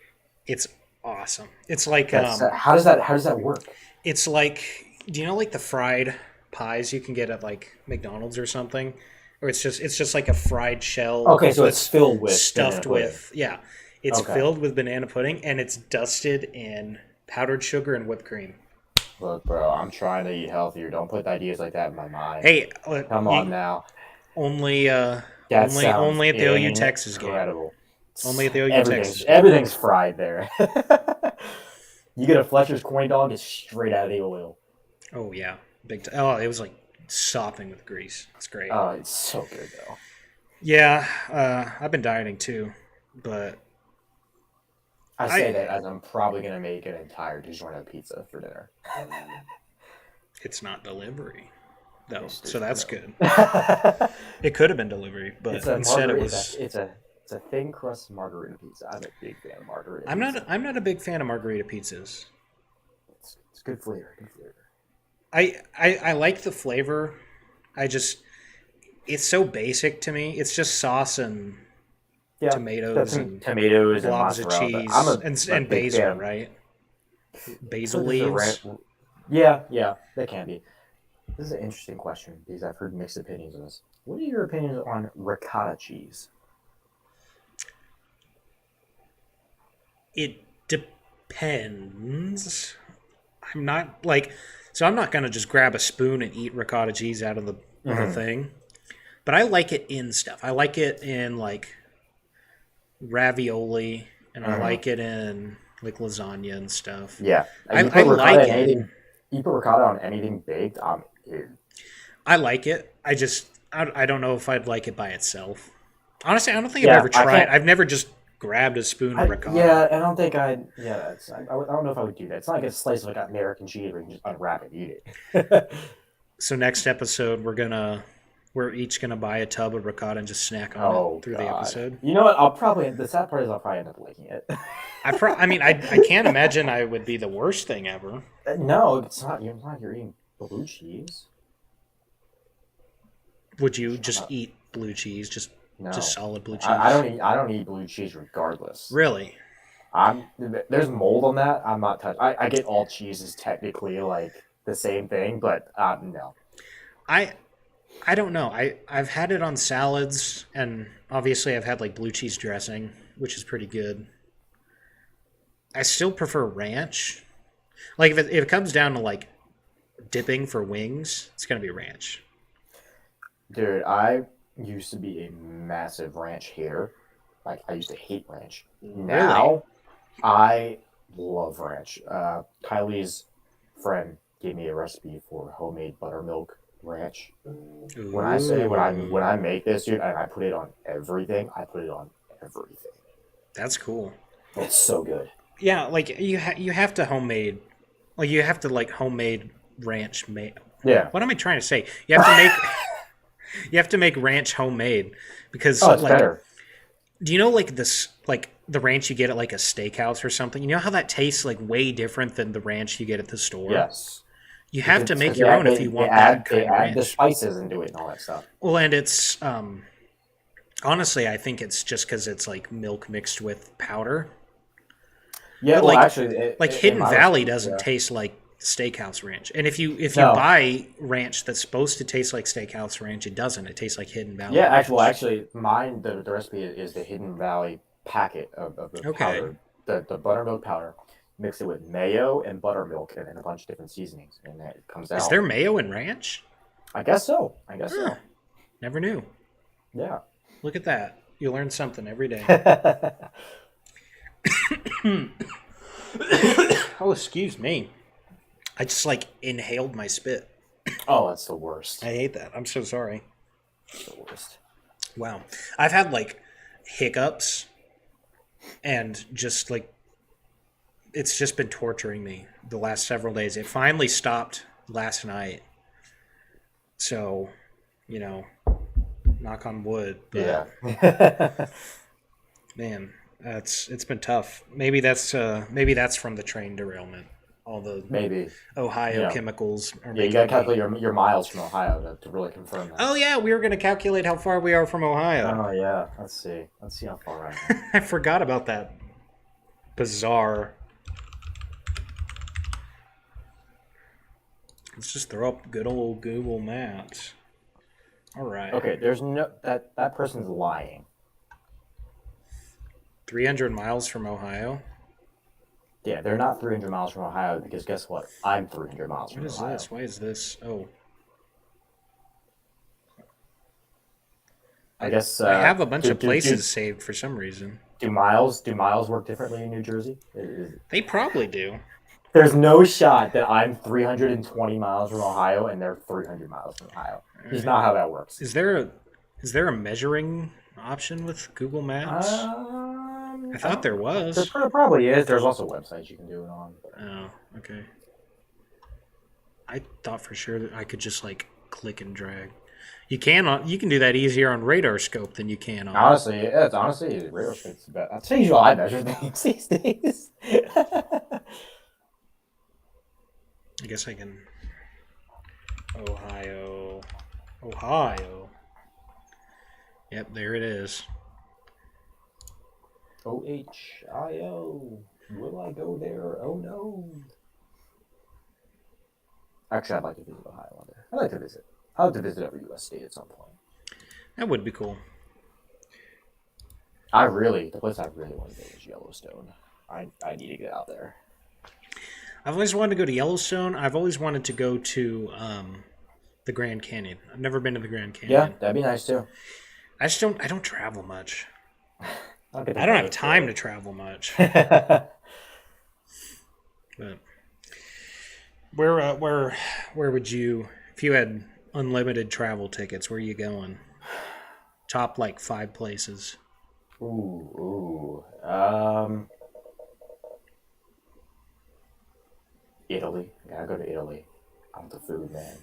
It's awesome. It's like That's how does that work? it's like, do you know like the fried pies you can get at like McDonald's or something? Or it's just like a fried shell Okay, so it's that's filled with stuffed banana pudding. with, yeah. It's Okay. filled with banana pudding and it's dusted in powdered sugar and whipped cream. Look, bro, I'm trying to eat healthier. Don't put ideas like that in my mind. Hey, Come on now. only That sounds only at the OU Texas game. incredible. Only at the OU Texas Everything's game. everything's fried there. You get a Fletcher's corn dog, it's straight out of the oil. Oh yeah, oh, it was like sopping with grease. It's great. Oh, it's so good though. Yeah, I've been dieting too, but I say I that as I'm probably gonna make an entire DiGiorno pizza for dinner. it's not delivery though, Yes, so that's no. good. It could have been delivery, but It's a instead it margarita. was. It's a thin crust margarita pizza. I'm a big fan of margarita I'm pizza. not. I'm not a big fan of margarita pizzas. It's good flavor. Good flavor. I like the flavor. I just it's so basic to me. It's just sauce and Yeah, got tomatoes some and tomatoes and blobs of mozzarella. But cheese I'm a and big basil, fan. right? So Basil this is a leaves. yeah, they can be. This is an interesting question because I've heard mixed opinions on this. What are your opinions on ricotta cheese? It depends. I'm not like so I'm not gonna just grab a spoon and eat ricotta cheese out of the Hmm. thing. But I like it in stuff. I like it in like ravioli and I Hmm. like it in like lasagna and stuff. Yeah, I, you I put ricotta like in it. anything. You put ricotta on anything baked. I'm in. I like it. I don't know if I'd like it by itself. Honestly, I don't think I've Yeah, ever I tried. can't. I've never just grabbed a spoon of ricotta. Yeah, I don't think I'd. Yeah, I don't know if I would do that. It's not like a slice of like American cheese where you can just unwrap and eat it. So next episode we're each gonna buy a tub of ricotta and just snack on it Oh through the God. episode. You know what? The sad part is I'll probably end up liking it. I mean I can't imagine I would be the worst thing ever. No, it's not. You're not. You're eating blue cheese. Would you I'm just not. eat blue cheese, just No, solid blue I cheese? don't eat. I don't eat blue cheese regardless. Really? I'm. There's mold on that. I'm not touching. I get all cheeses technically like the same thing, but no. I I don't know. I've had it on salads and obviously I've had like blue cheese dressing, which is pretty good. I still prefer ranch. Like if it comes down to like dipping for wings, it's gonna be ranch. Dude, I used to be a massive ranch hater. Like I used to hate ranch. Really? Now I love ranch. Kylie's friend gave me a recipe for homemade buttermilk ranch. When I say when I Ooh, make this, dude, and I put it on everything, I put it on everything. that's cool. It's so good. Yeah, like you have to homemade, like you have to like homemade ranch make. Yeah. What am I trying to say? You have to make you have to make ranch homemade because Oh, it's like better. do you know like this like the ranch you get at like a steakhouse or something? You know how that tastes like way different than the ranch you get at the store? Yes. You have to make Because your own if you want that they kind of add the ranch. spices into it and all that stuff. Well, and it's honestly I think it's just cuz it's like milk mixed with powder. Yeah, But well, like actually, in Hidden my Valley recipe, doesn't yeah. taste like steakhouse ranch. And if you No, buy ranch that's supposed to taste like steakhouse ranch, it doesn't. It tastes like Hidden Valley yeah, ranch. mine, the recipe is the Hidden Valley packet of the Okay. powder, the buttermilk powder. Mix it with mayo and buttermilk and then a bunch of different seasonings, and it comes Is out. there mayo in ranch? I guess so. I guess Huh. so. Never knew. Yeah. Look at that. You learn something every day. Oh, excuse me. I just like inhaled my spit. Oh, that's the worst. I hate that. I'm so sorry. That's the worst. Wow. I've had like hiccups and just like it's just been torturing me the last several days. It finally stopped last night. So, you know, knock on wood. But Yeah. man, it's been tough. Maybe that's from the train derailment. All the Maybe. You Ohio know, chemicals are yeah, you gotta making me. calculate your miles from Ohio to really confirm that. Oh yeah, we were going to calculate how far we are from Ohio. Oh yeah. Let's see. Let's see how far I am. I forgot about that bizarre. Let's just throw up good old Google Maps. All right. Okay, there's no that person's lying. 300 miles from Ohio. Yeah, they're not 300 miles from Ohio because guess what? I'm 300 miles What from is Ohio. this? Why is this? Oh, I guess I have a bunch do, of do, do, places saved for some reason. do miles work differently in New Jersey? They probably do. There's no shot that I'm 320 miles from Ohio and they're 300 miles from Ohio. All It's right. not how that works. Is there a measuring option with Google Maps? I thought there There was. probably is. There's also websites you can do it on. Oh, okay. I thought for sure that I could just like click and drag. You can do that easier on Radar Scope than you can on. Honestly, radar scope's about. I'll tell you how I measure things these days. I guess I can. Ohio. Yep, there it is. Ohio. Will I go there? Oh no. Actually, I'd like to visit Ohio one day. I'd like to visit every U.S. state at some point. That would be cool. The place I really want to go is Yellowstone. I need to get out there. I've always wanted to go to Yellowstone. I've always wanted to go to the Grand Canyon. I've never been to the Grand Yeah, Canyon. that'd be nice too. I don't travel much. I I don't have time to travel much. But where would you, if you had unlimited travel tickets, where are you going? Top like 5 places. Ooh. Italy. I gotta go to Italy. I want the food, man.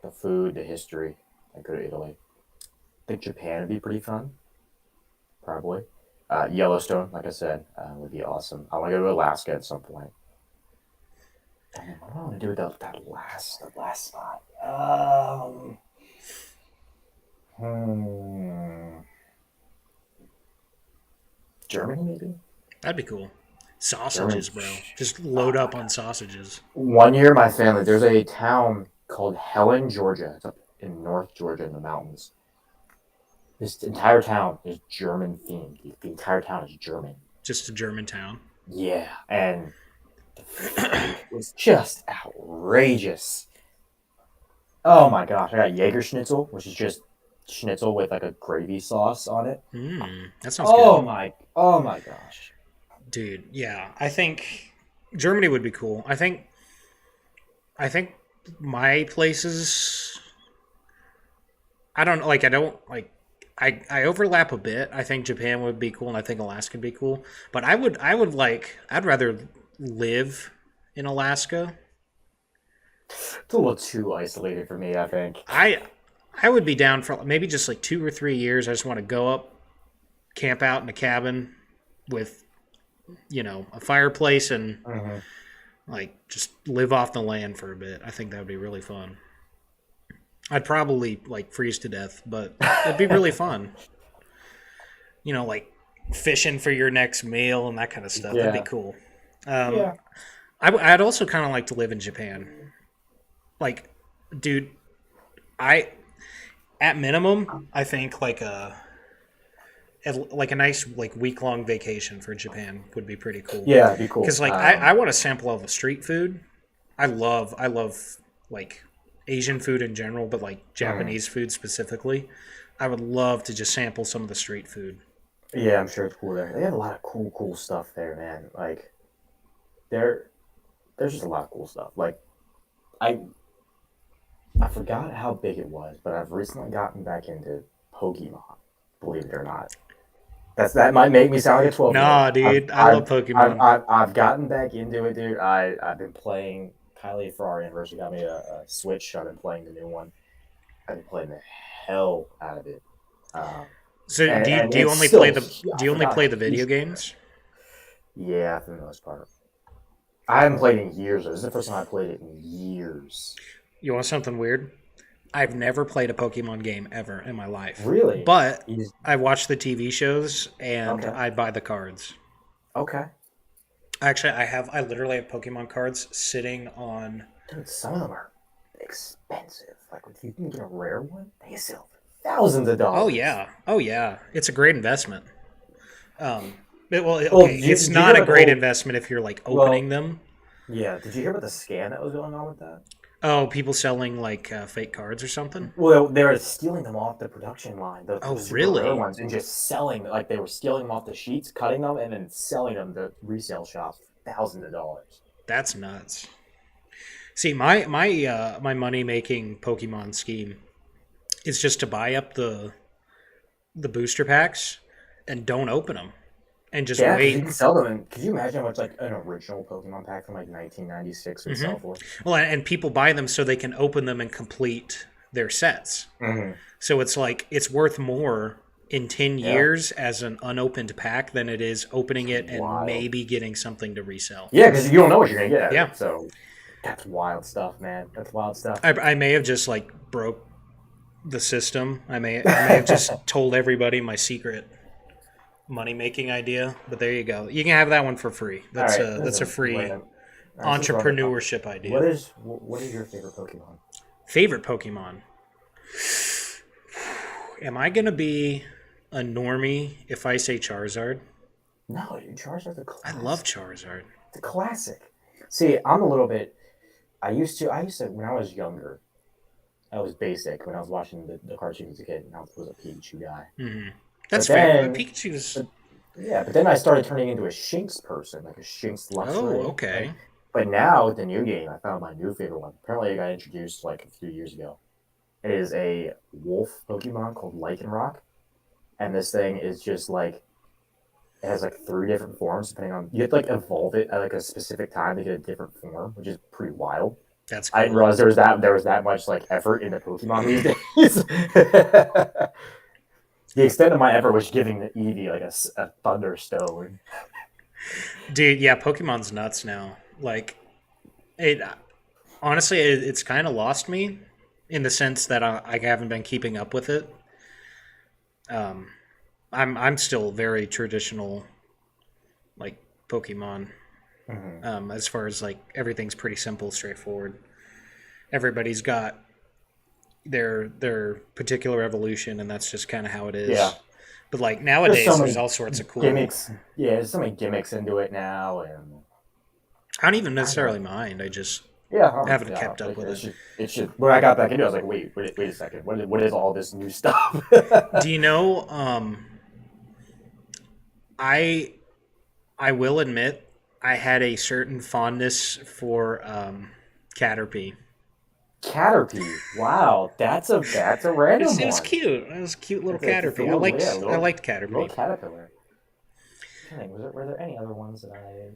The food, the history. I go to Italy. I think Japan would be pretty fun. Probably. Yellowstone, like I said, would be awesome. I want to go to Alaska at some point. Damn, what do I want to do with that last spot? Hmm. Germany, maybe? That'd be cool. Sausages, bro. Just load up on sausages. One year, my family, there's a town called Helen, Georgia. It's up in North Georgia in the mountains. This entire town is German themed. The entire town is German. Just a German town. Yeah, and the food was just outrageous. Oh my gosh, I got Jaeger Schnitzel, which is just schnitzel with like a gravy sauce on it. That sounds good. Oh my gosh. Dude, yeah. I think Germany would be cool. I think my places I don't like I overlap a bit. I think Japan would be cool and I think Alaska would be cool. But I'd rather live in Alaska. It's a little too isolated for me, I think. I would be down for maybe just like 2 or 3 years. I just want to go up, camp out in a cabin with a fireplace and like just live off the land for a bit. I think that would be really fun. I'd probably like freeze to death, but it'd be really fun. Like fishing for your next meal and that kind of stuff. Yeah. That'd be cool. Yeah. I'd also kind of like to live in Japan. Like, dude, at minimum, I think like a nice like week-long vacation for Japan would be pretty cool. Yeah, it'd be cool. Because like I want to sample all the street food. I love like Asian food in general, but like Japanese food specifically. I would love to just sample some of the street food. Yeah, I'm sure it's cool there. They have a lot of cool stuff there, man. Like, there's just a lot of cool stuff. Like, I forgot how big it was, but I've recently gotten back into Pokemon. Believe it or not, that might make me sound like a 12-year-old. Nah, dude, I love Pokemon. I've gotten back into it, dude. I've been playing. Kylie for our anniversary got me a Switch. I've been playing the new one. I've been playing the hell out of it. Um, So and do you it's only still, play I forgot play how the huge video it is. games? Yeah, for the most part. I haven't played in years. This is the first time I played it in years. You want something weird? I've never played a Pokemon game ever in my life, Really? but You just, I watch the TV shows and okay. I buy the cards. Okay. Actually, I literally have Pokemon cards sitting on. Dude, some of them are expensive. Like, if you can get a rare one, they sell for thousands of Oh dollars. yeah, oh yeah, it's a great investment. Well, Well, okay, it's did you hear not a about the great whole? investment if you're like opening Well, them. yeah. Did you hear about the scam that was going on with that? Oh, people selling like fake cards or something. Well, they were stealing them off the production line, the Oh super rare really? ones, and just selling. Like they were stealing them off the sheets, cutting them, and then selling them to resale shops for thousands of dollars. That's nuts. See, my money making Pokemon scheme is just to buy up the booster packs and don't open them and just Yeah, because you wait. can sell them. And could you imagine how much like an original Pokemon pack from like 1996 would Hmm. sell for? Well, and people buy them so they can open them and complete their sets. Mm-hmm. So it's like it's worth more in 10 Yeah, years as an unopened pack than it is opening it's it and wild. maybe getting something to resell. Yeah, because you don't know what you're gonna get out of Yeah. it. So that's wild stuff, man. That's wild stuff. I may have just like broke the system. I may have just told everybody my secret money making idea, but there you go. You can have that one for free. All right, this That's is a a free random. All right, since we're on the topic, entrepreneurship idea. what is your favorite Pokemon? Favorite Pokemon. Am I gonna be a normie if I say Charizard? No, dude, Charizard's a I love classic. Charizard. It's a classic. See, I'm a little bit. I used to when I was younger. I was basic when I was watching the cartoons as a kid, and I was a Pikachu guy. Hmm. But That's fair. then, Pikachu's. but yeah, but then I started turning into a Shinx person, like a Shinx Oh, Luxray. okay. But now with the new game, I found my new favorite one. Apparently, it got introduced like a few years ago. It is a wolf Pokemon called Lycanroc, and this thing is just like it has like three different forms depending on you have to like evolve it at like a specific time to get a different form, which is pretty wild. That's I didn't cool. realize there was that much like effort into Pokemon these days. The extent of my effort was giving the Eevee like a Thunderstone. Dude, yeah, Pokemon's nuts now. Like, it honestly, it's kind of lost me in the sense that I haven't been keeping up with it. Um, I'm still very traditional, like Pokemon. Mm-hmm. As far as like everything's pretty simple, straightforward. Everybody's got their particular evolution, and that's just kind of how it Yeah, is. But like there's so nowadays, there's many all sorts of cool. gimmicks. Yeah, there's so many gimmicks into it now, and I don't even I don't know. necessarily mind. I just Yeah, haven't yeah. kept up Like with it it. should. It should. When I got back into, it, I was like, wait a second. What is all this new stuff? Do you know? I I will admit I had a certain fondness for Caterpie. Caterpie. Wow, that's a random It was one. cute. It was a cute little It's just a Caterpie. little yeah, I liked little Caterpie. caterpillar. Were there any other ones that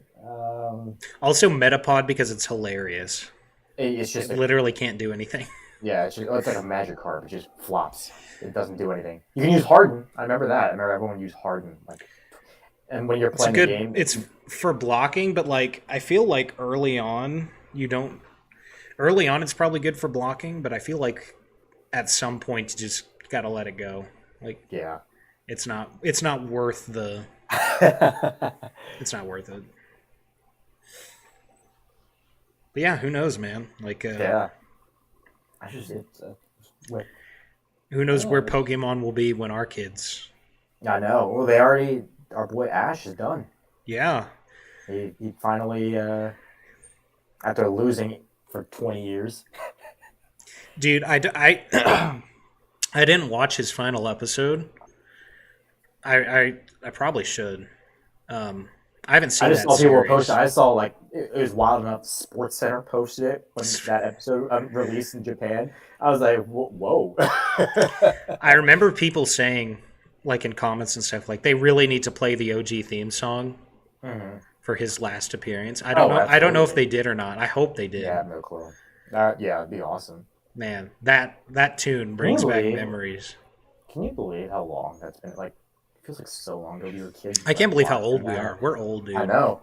Also Metapod because it's hilarious. it's just It a literally can't do anything. yeah, it's like a magic carp. It just flops. It doesn't do anything. You can use Harden. I remember that. I remember everyone used Harden. Like, and when you're It's a playing the good. game, It's for blocking, but like I feel like early on you don't. Early on, it's probably good for blocking, but I feel like at some point you just gotta let it go. Like yeah. it's not worth the it's not worth it. But yeah, who knows, man? Like Yeah. I just it's wait. who knows where Oh, Pokemon will be when our kids. I know. Well, they already. Our boy Ash is done. Yeah, He finally after losing for 20 years. dude, I didn't watch his final episode. I probably should. I haven't I seen just that saw people were posting. series. I saw like it was wild enough. Sports Center posted it when that episode released in Japan. I was like, whoa. I remember people saying, like in comments and stuff, like they really need to play the OG theme song Mhm. for his last appearance. I don't Oh, know. I don't know if absolutely. they did or not. I hope they Yeah, I did. have no clue. Yeah, it'd be awesome. Man, that tune Can you brings back believe? memories. Can you believe how long that's been? Like, it feels like so long ago we were kids. I can't believe how watching old we that. are. We're old, dude. I know.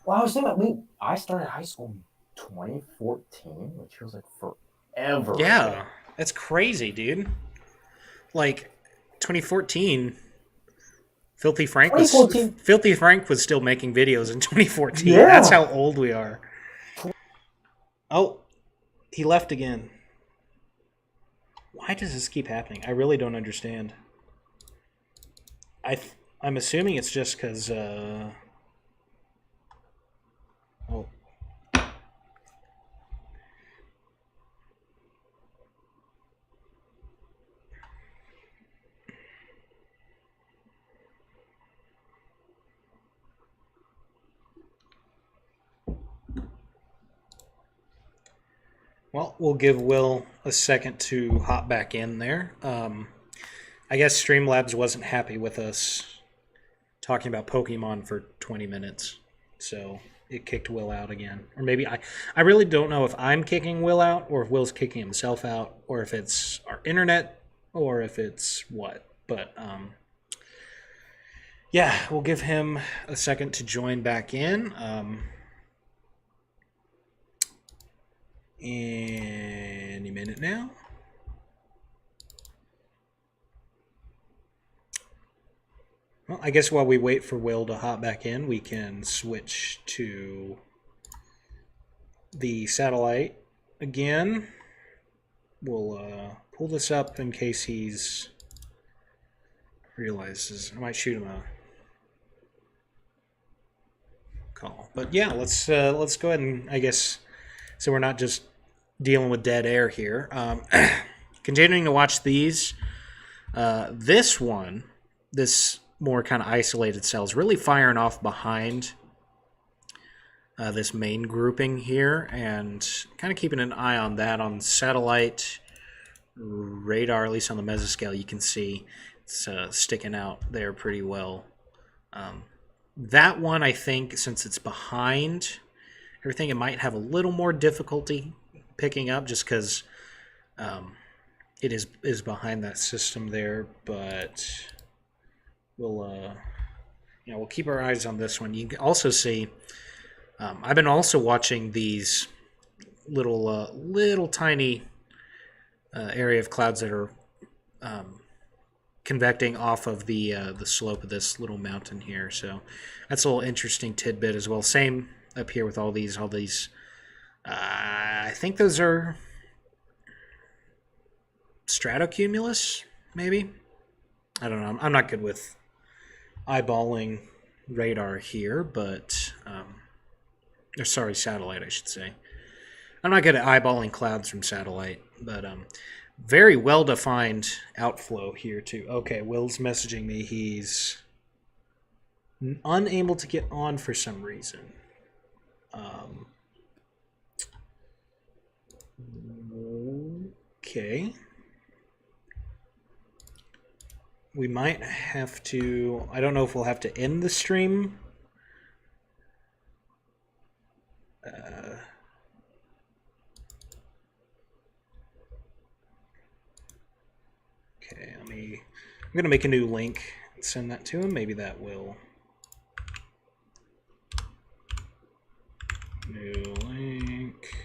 Well, I was thinking I started high school in 2014, which feels like forever Yeah, ago. that's crazy, dude. Like 2014, 2014. Filthy Frank was still making videos in 2014. That's Yeah. how old we are. Oh, he left again. Why does this keep happening? I really don't understand. I'm assuming it's just because. Oh. Well, we'll give Will a second to hop back in there. I guess Streamlabs wasn't happy with us talking about Pokemon for 20 minutes, so it kicked Will out again. Or maybe I really don't know if I'm kicking Will out, or if Will's kicking himself out, or if it's our internet, or if it's what. But yeah, we'll give him a second to join back in. Any minute now. Well, I guess while we wait for Will to hop back in, we can switch to the satellite again. We'll pull this up in case he's realizes. I might shoot him a call. But yeah, let's go ahead and, I guess, so we're not just dealing with dead air here. Continuing to watch these. This one, this more kind of isolated cell, is really firing off behind this main grouping here, and kind of keeping an eye on that on satellite radar, at least on the mesoscale. You can see it's sticking out there pretty well. That one, I think, since it's behind everything, it might have a little more difficulty picking up just because it is behind that system there, but we'll we'll keep our eyes on this one. You can also see I've been also watching these little tiny area of clouds that are convecting off of the slope of this little mountain here. So that's a little interesting tidbit as well. Same up here with all these. I think those are stratocumulus, maybe. I don't know. I'm not good with eyeballing radar here, but or sorry, satellite, I should say. I'm not good at eyeballing clouds from satellite, but very well-defined outflow here, too. Okay, Will's messaging me. He's unable to get on for some reason. Okay. We might have to... I don't know if we'll have to end the stream. Okay, I'm going to make a new link and send that to him. Maybe that will... New link.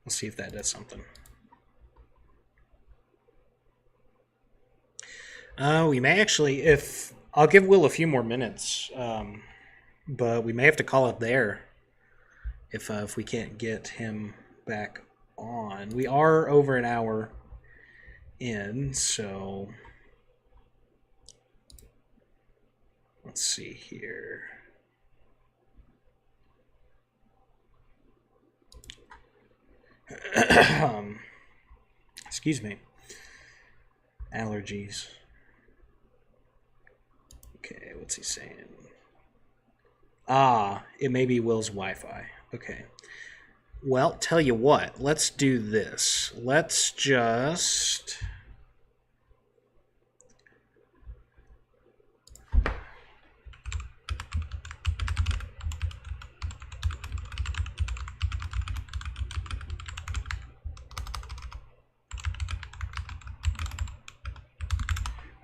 We'll see if that does something. We may actually, if... I'll give Will a few more minutes, but we may have to call it there if we can't get him back on. We are over an hour in, so let's see here. Excuse me. Allergies. Okay, what's he saying? It may be Will's Wi-Fi. Okay. Well, tell you what. Let's do this. Let's just...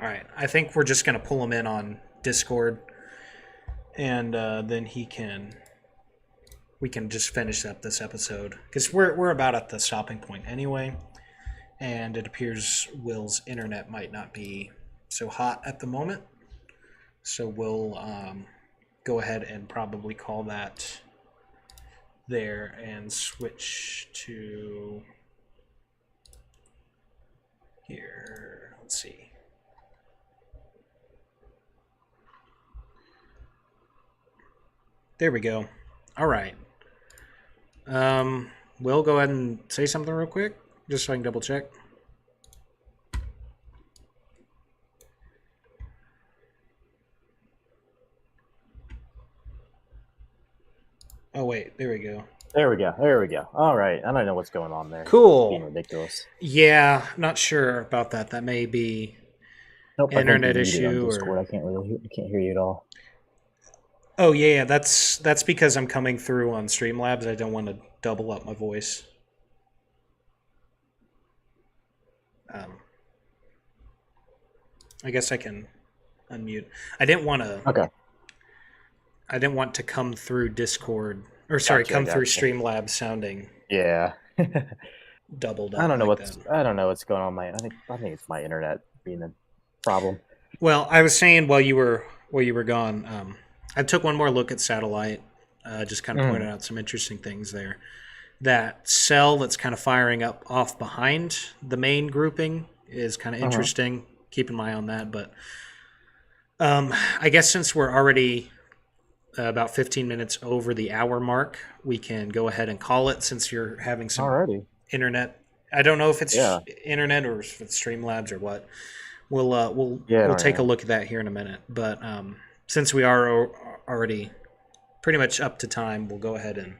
All right. I think we're just gonna pull him in on Discord, and then we can just finish up this episode because we're about at the stopping point anyway, and it appears Will's internet might not be so hot at the moment, so we'll go ahead and probably call that there and switch to here. Let's see. There we go. All right. Will, go ahead and say something real quick, just so I can double check. Oh wait, there we go. There we go. There we go. All right. I don't know what's going on there. Cool. Being ridiculous. Yeah, not sure about that. That may be Nope, internet I think you're muted issue on Discord. or I can't hear you at all. oh yeah, that's because I'm coming through on Streamlabs. I don't want to double up my voice. I guess I can unmute. I didn't want to. Okay. I didn't want to come through Discord or sorry, Gotcha, come through gotcha. Streamlabs sounding Yeah. doubled up. I don't know like what's that. I don't know what's going on. I think it's my internet being the problem. Well, I was saying while you were gone, I took one more look at satellite. Just kind of pointed out some interesting things there. That cell that's kind of firing up off behind the main grouping is kind of interesting. Keep an eye on that. But I guess since we're already about 15 minutes over the hour mark, we can go ahead and call it since you're having some Alrighty. internet. I don't know if it's Yeah. internet or if it's Streamlabs or what. We'll Yeah, take a yeah. look at that here in a minute. But since we are already pretty much up to time, we'll go ahead and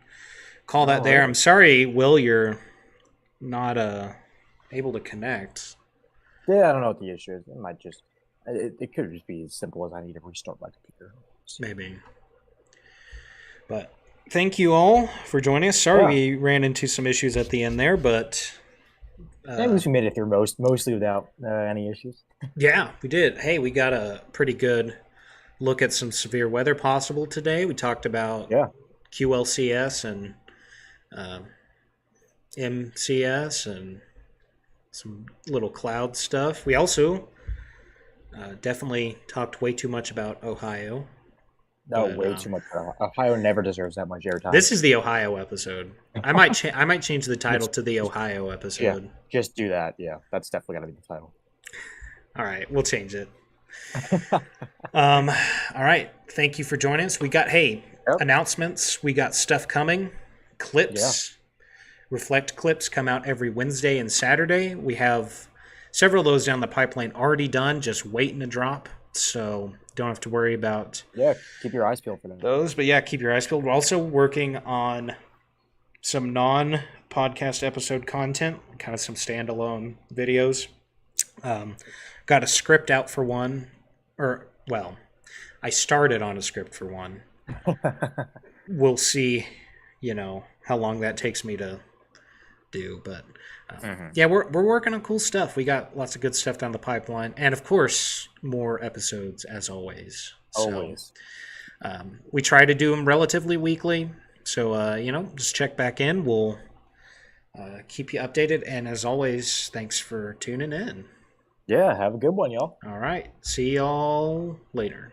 call that there. Alright. I'm sorry, Will, you're not able to connect. Yeah, I don't know what the issue is. It might just it could just be as simple as I need to restart my computer. Maybe. But thank you all for joining us. Sorry we ran into some issues at the end there, but At least we made it through mostly without any issues. yeah, we did. Hey, we got a pretty good look at some severe weather possible today. We talked about QLCS and MCS and some little cloud stuff. We also definitely talked way too much about Ohio. No, But, way too much. Ohio never deserves that much airtime. This is the Ohio episode. I might change the title to the Ohio episode. Yeah, just do that. Yeah, that's definitely got to be the title. All right, we'll change it. All right, thank you for joining us. We got announcements. We got stuff coming. Clips, Reflect clips come out every Wednesday and Saturday. We have several of those down the pipeline already done, just waiting to drop. So don't have to worry about keep your eyes peeled for them. those. But yeah, keep your eyes peeled. We're also working on some non-podcast episode content, kind of some standalone videos. Got a script out for one, I started on a script for one. We'll see, how long that takes me to do, but yeah, we're working on cool stuff. We got lots of good stuff down the pipeline, and of course, more episodes as always. Always. So, we try to do them relatively weekly, so just check back in. We'll keep you updated, and as always, thanks for tuning in. Yeah, have a good one, y'all. All right, see y'all later.